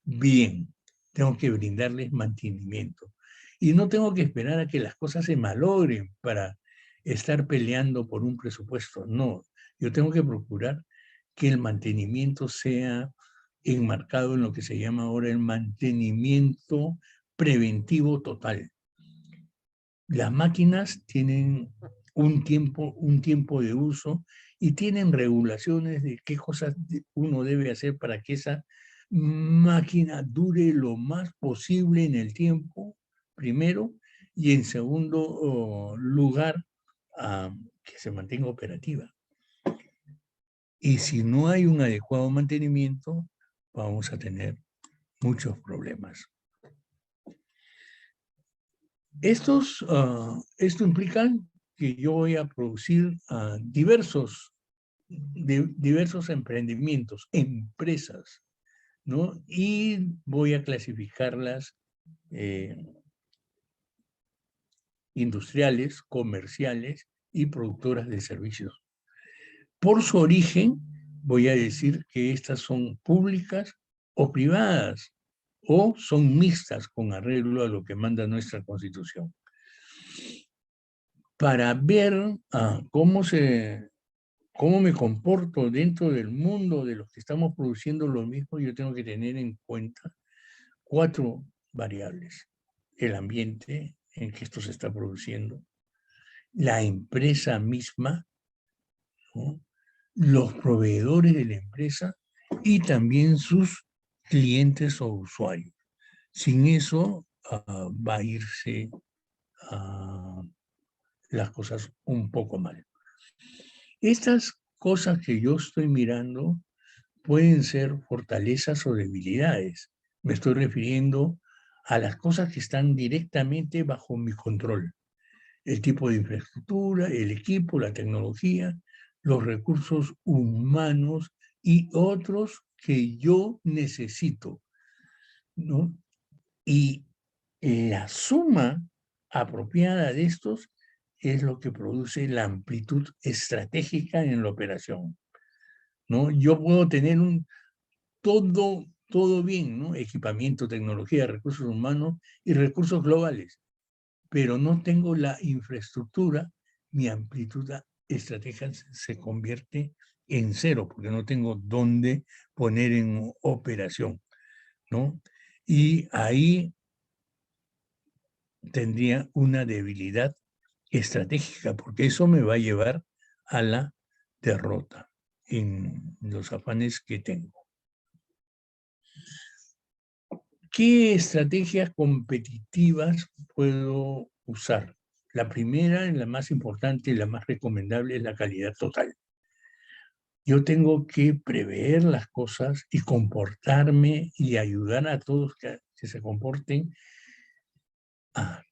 bien. Tengo que brindarles mantenimiento. Y no tengo que esperar a que las cosas se malogren para estar peleando por un presupuesto. No, yo tengo que procurar que el mantenimiento sea enmarcado en lo que se llama ahora el mantenimiento preventivo total. Las máquinas tienen un tiempo de uso y tienen regulaciones de qué cosas uno debe hacer para que esa máquina dure lo más posible en el tiempo, primero, y en segundo lugar, que se mantenga operativa. Y si no hay un adecuado mantenimiento, vamos a tener muchos problemas. Esto implica que yo voy a producir diversos emprendimientos, empresas, ¿no? Y voy a clasificarlas industriales, comerciales y productoras de servicios. Por su origen, voy a decir que estas son públicas o privadas, o son mixtas con arreglo a lo que manda nuestra Constitución. Para ver cómo me comporto dentro del mundo de los que estamos produciendo lo mismo, yo tengo que tener en cuenta 4 variables. El ambiente en que esto se está produciendo, la empresa misma, ¿no? Los proveedores de la empresa y también sus clientes o usuarios. Sin eso va a irse las cosas un poco mal. Estas cosas que yo estoy mirando pueden ser fortalezas o debilidades. Me estoy refiriendo a las cosas que están directamente bajo mi control. El tipo de infraestructura, el equipo, la tecnología, los recursos humanos y otros que yo necesito, ¿no? Y la suma apropiada de estos es lo que produce la amplitud estratégica en la operación, ¿no? Yo puedo tener todo bien, ¿no? Equipamiento, tecnología, recursos humanos y recursos globales, pero no tengo la infraestructura, mi amplitud estratégica se convierte en cero, porque no tengo dónde poner en operación, ¿no? Y ahí tendría una debilidad estratégica, porque eso me va a llevar a la derrota en los afanes que tengo. ¿Qué estrategias competitivas puedo usar? La primera, la más importante y la más recomendable es la calidad total. Yo tengo que prever las cosas y comportarme y ayudar a todos que se comporten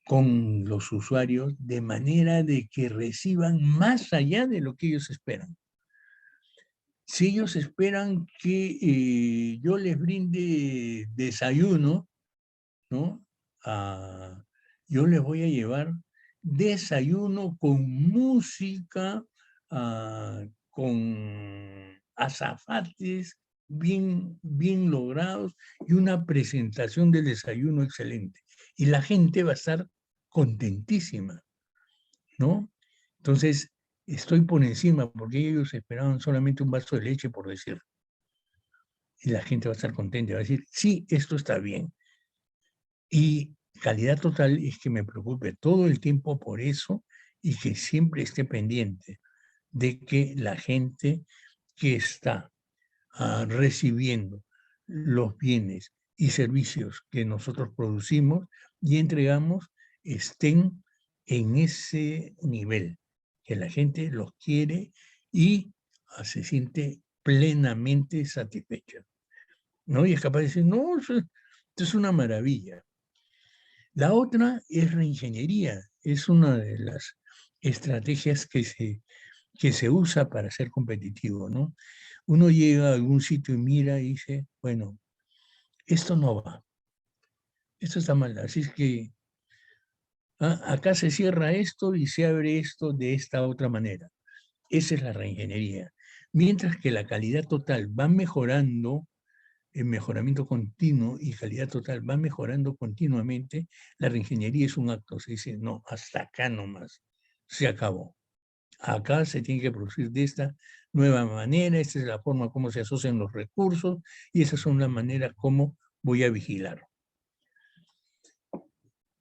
con los usuarios de manera de que reciban más allá de lo que ellos esperan. Si ellos esperan que yo les brinde desayuno, ¿no? Yo les voy a llevar desayuno con música, con azafates bien logrados y una presentación del desayuno excelente. Y la gente va a estar contentísima, ¿no? Entonces, estoy por encima, porque ellos esperaban solamente un vaso de leche, por decir. Y la gente va a estar contenta, va a decir, sí, esto está bien. Y calidad total es que me preocupe todo el tiempo por eso y que siempre esté pendiente de que la gente que está recibiendo los bienes y servicios que nosotros producimos y entregamos estén en ese nivel, que la gente los quiere y se siente plenamente satisfecha, ¿no? Y es capaz de decir, no, esto es una maravilla. La otra es reingeniería, es una de las estrategias que se usa para ser competitivo, ¿no? Uno llega a algún sitio y mira y dice, bueno, esto no va, esto está mal, así es que acá se cierra esto y se abre esto de esta otra manera. Esa es la reingeniería. Mientras que la calidad total va mejorando, el mejoramiento continuo y calidad total va mejorando continuamente, la reingeniería es un acto, se dice, no, hasta acá nomás, se acabó. Acá se tiene que producir de esta nueva manera, esta es la forma como se asocian los recursos y esas son las maneras como voy a vigilar.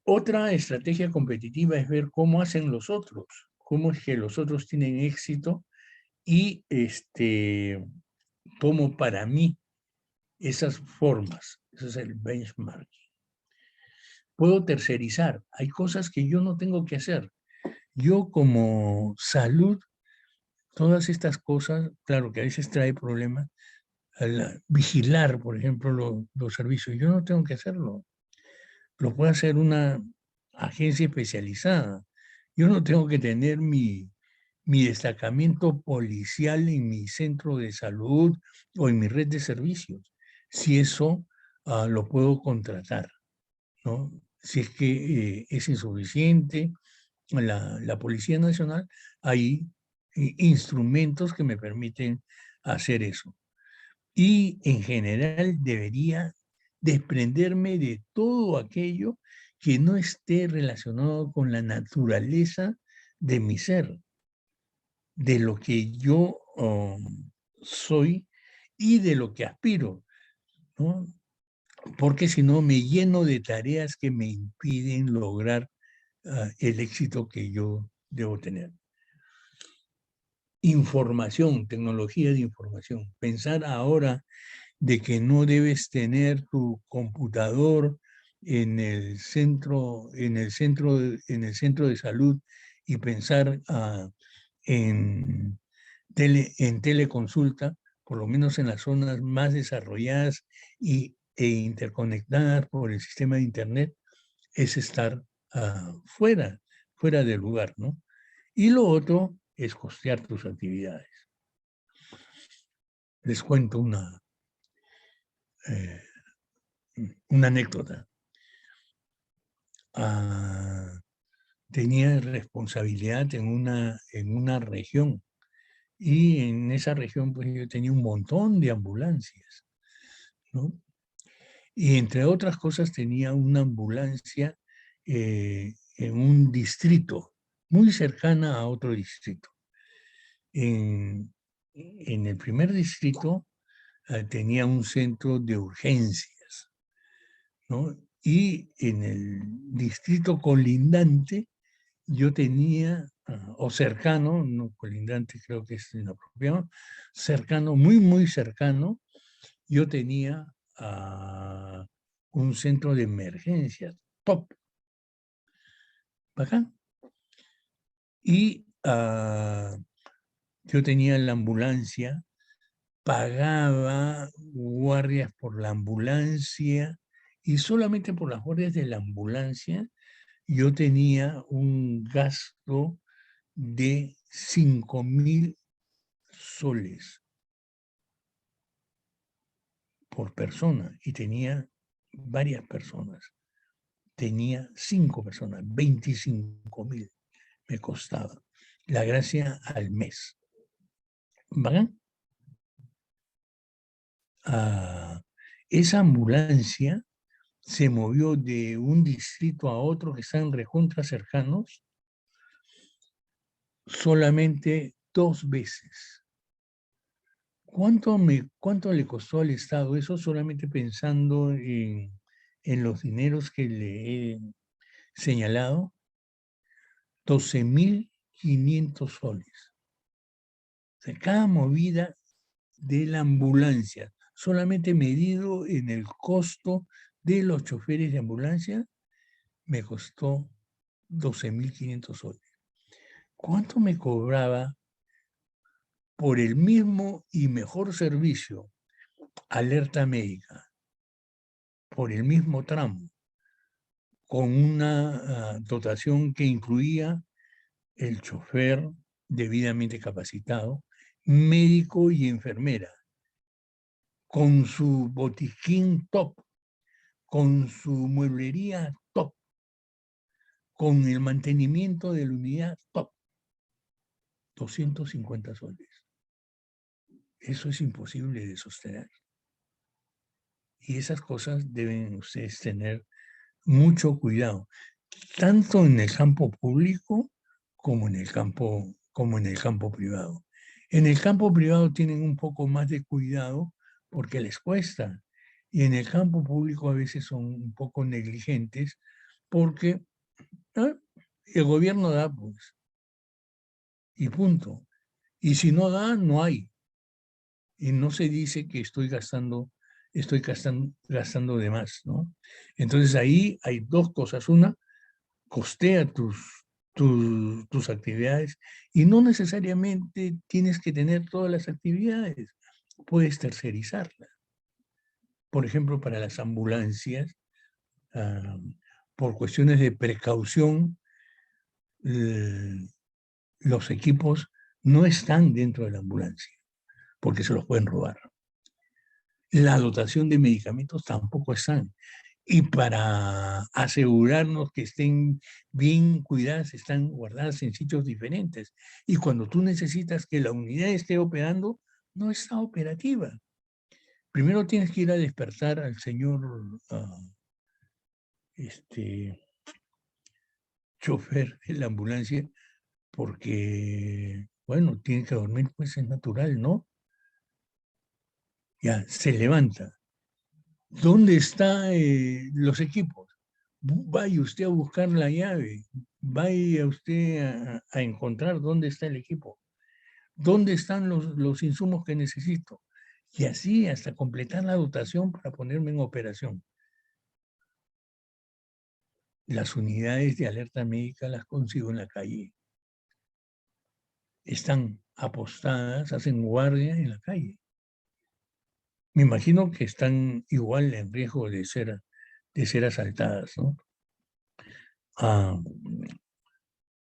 Otra estrategia competitiva es ver cómo hacen los otros, cómo es que los otros tienen éxito y cómo para mí esas formas, ese es el benchmark. Puedo tercerizar, hay cosas que yo no tengo que hacer. Yo como salud, todas estas cosas, claro que a veces trae problemas, vigilar, por ejemplo, los servicios. Yo no tengo que hacerlo. Lo puede hacer una agencia especializada. Yo no tengo que tener mi destacamento policial en mi centro de salud o en mi red de servicios. Si eso lo puedo contratar, ¿no? Si es que es insuficiente la Policía Nacional, hay instrumentos que me permiten hacer eso. Y en general debería desprenderme de todo aquello que no esté relacionado con la naturaleza de mi ser, de lo que yo soy y de lo que aspiro, ¿no? Porque si no me lleno de tareas que me impiden lograr el éxito que yo debo tener. Información, tecnología de información. Pensar ahora de que no debes tener tu computador en el centro, en el centro de salud y pensar en teleconsulta, por lo menos en las zonas más desarrolladas e interconectadas por el sistema de Internet, es estar fuera del lugar, ¿no? Y lo otro es costear tus actividades. Les cuento eh, una anécdota. Tenía responsabilidad en una región y en esa región pues yo tenía un montón de ambulancias, ¿no? Y entre otras cosas tenía una ambulancia en un distrito muy cercana a otro distrito. En el primer distrito tenía un centro de urgencias, ¿no? Y en el distrito colindante yo tenía, o cercano, no colindante creo que es inapropiado, cercano, muy, muy cercano, yo tenía un centro de emergencias, top, acá. Y yo tenía la ambulancia, pagaba guardias por la ambulancia y solamente por las guardias de la ambulancia yo tenía un gasto de 5.000 soles por persona y tenía varias personas. Tenía 5 personas, 25.000 me costaba. La gracia al mes. ¿Van? Esa ambulancia se movió de un distrito a otro que están recontra cercanos solamente 2 veces. ¿Cuánto le costó al Estado eso solamente pensando en los dineros que le he señalado? 12.500 soles. O sea, cada movida de la ambulancia, solamente medido en el costo de los choferes de ambulancia, me costó 12.500 soles. ¿Cuánto me cobraba por el mismo y mejor servicio, alerta médica, por el mismo tramo, con una dotación que incluía el chofer debidamente capacitado, médico y enfermera, con su botiquín top, con su mueblería top, con el mantenimiento de la unidad top? 250 soles. Eso es imposible de sostener. Y esas cosas deben ustedes tener mucho cuidado, tanto en el campo público como en el campo privado. En el campo privado tienen un poco más de cuidado porque les cuesta. Y en el campo público a veces son un poco negligentes porque el gobierno da, pues, y punto. Y si no da, no hay. Y no se dice que estoy gastando de más, ¿no? Entonces ahí hay 2 cosas. Una, costea tus actividades y no necesariamente tienes que tener todas las actividades. Puedes tercerizarlas. Por ejemplo, para las ambulancias, ah, por cuestiones de precaución, los equipos no están dentro de la ambulancia porque se los pueden robar. La dotación de medicamentos tampoco están. Y para asegurarnos que estén bien cuidadas, están guardadas en sitios diferentes. Y cuando tú necesitas que la unidad esté operando, no está operativa. Primero tienes que ir a despertar al señor chofer de la ambulancia, porque, bueno, tiene que dormir, pues es natural, ¿no? Ya, se levanta. ¿Dónde están los equipos? Vaya usted a buscar la llave, vaya usted a encontrar dónde está el equipo, dónde están los insumos que necesito. Y así hasta completar la dotación para ponerme en operación. Las unidades de alerta médica las consigo en la calle. Están apostadas, hacen guardia en la calle. Me imagino que están igual en riesgo de ser asaltadas, ¿no?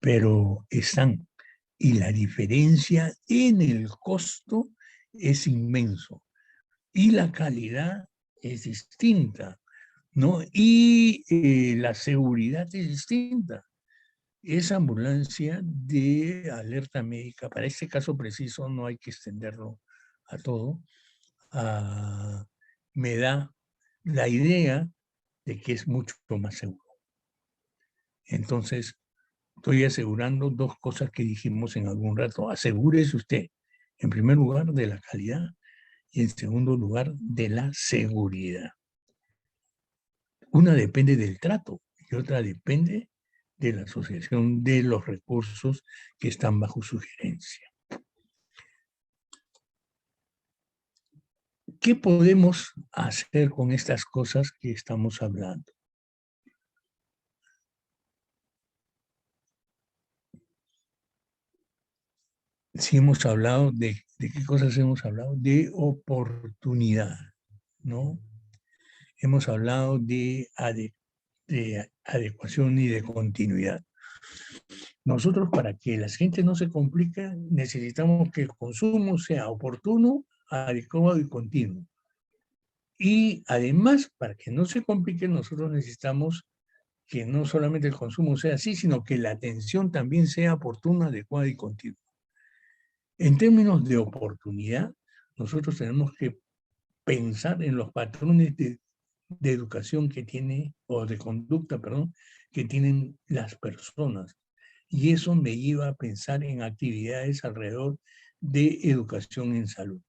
Pero están. Y la diferencia en el costo es inmenso. Y la calidad es distinta, ¿no? Y la seguridad es distinta. Esa ambulancia de alerta médica, para este caso preciso, no hay que extenderlo a todo, me da la idea de que es mucho más seguro. Entonces, estoy asegurando 2 cosas que dijimos en algún rato. Asegúrese usted, en primer lugar, de la calidad y en segundo lugar, de la seguridad. Una depende del trato y otra depende de la asociación de los recursos que están bajo su gerencia. ¿Qué podemos hacer con estas cosas que estamos hablando? Si hemos hablado ¿de qué cosas hemos hablado? De oportunidad, ¿no? Hemos hablado de adecuación y de continuidad. Nosotros, para que la gente no se complique, necesitamos que el consumo sea oportuno, adecuado y continuo. Y además, para que no se complique, nosotros necesitamos que no solamente el consumo sea así, sino que la atención también sea oportuna, adecuada y continua. En términos de oportunidad, nosotros tenemos que pensar en los patrones de educación que tiene, o de conducta, perdón, que tienen las personas. Y eso me lleva a pensar en actividades alrededor de educación en salud.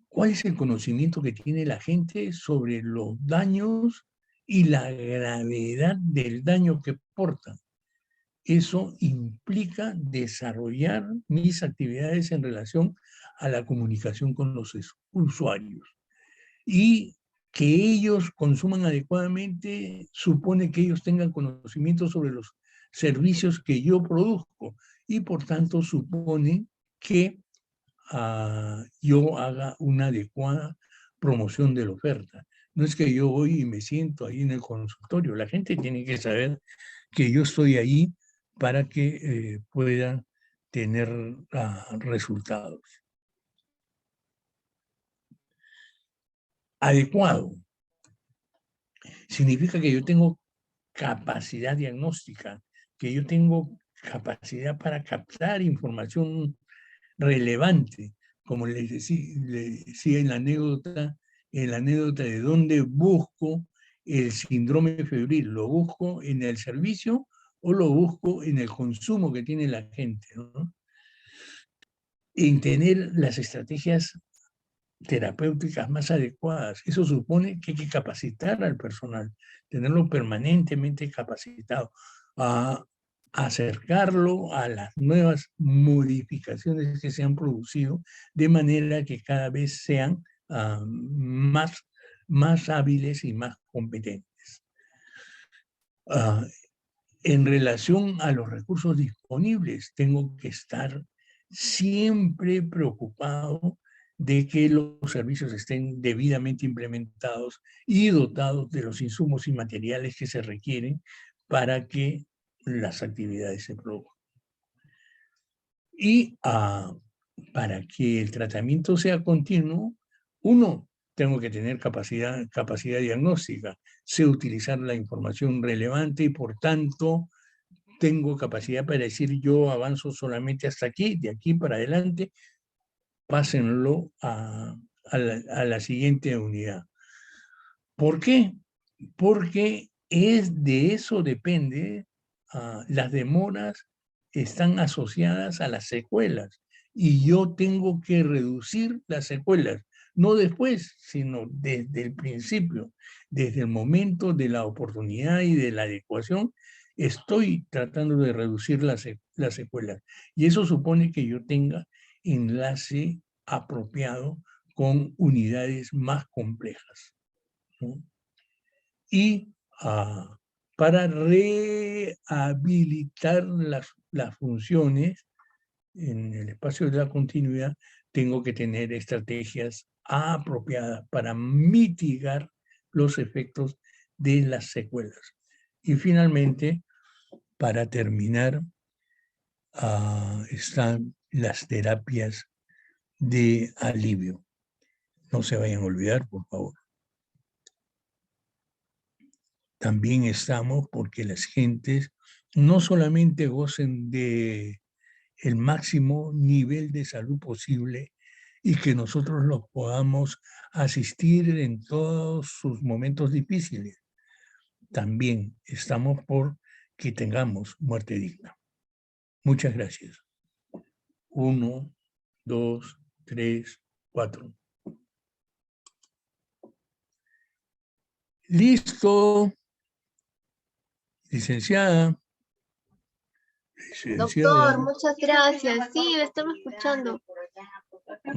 ¿Cuál es el conocimiento que tiene la gente sobre los daños y la gravedad del daño que portan? Eso implica desarrollar mis actividades en relación a la comunicación con los usuarios. Y que ellos consuman adecuadamente supone que ellos tengan conocimiento sobre los servicios que yo produzco y por tanto supone que yo haga una adecuada promoción de la oferta. No es que yo voy y me siento ahí en el consultorio. La gente tiene que saber que yo estoy ahí para que puedan tener resultados. Adecuado significa que yo tengo capacidad diagnóstica, que yo tengo capacidad para captar información relevante, como les decía en la anécdota de dónde busco el síndrome febril. ¿Lo busco en el servicio o lo busco en el consumo que tiene la gente, ¿no? En tener las estrategias terapéuticas más adecuadas. Eso supone que hay que capacitar al personal, tenerlo permanentemente capacitado, a acercarlo a las nuevas modificaciones que se han producido, de manera que cada vez sean más hábiles y más competentes. En relación a los recursos disponibles, tengo que estar siempre preocupado de que los servicios estén debidamente implementados y dotados de los insumos y materiales que se requieren para que las actividades se produzcan. Y para que el tratamiento sea continuo, uno, tengo que tener capacidad diagnóstica, sé utilizar la información relevante y por tanto tengo capacidad para decir yo avanzo solamente hasta aquí, de aquí para adelante, pásenlo a la siguiente unidad. ¿Por qué? Porque de eso depende, las demoras están asociadas a las secuelas y yo tengo que reducir las secuelas, no después, sino desde el principio, desde el momento de la oportunidad y de la adecuación, estoy tratando de reducir las secuelas. Y eso supone que yo tenga enlace apropiado con unidades más complejas, ¿no? Y para rehabilitar las funciones en el espacio de la continuidad, tengo que tener estrategias apropiadas para mitigar los efectos de las secuelas. Y finalmente, para terminar, están las terapias de alivio. No se vayan a olvidar, por favor. También estamos porque las gentes no solamente gocen de el máximo nivel de salud posible y que nosotros los podamos asistir en todos sus momentos difíciles, también estamos por que tengamos muerte digna. Muchas gracias. 1, 2, 3, 4. Listo. Licenciada. Doctor, muchas gracias. Sí, estamos escuchando.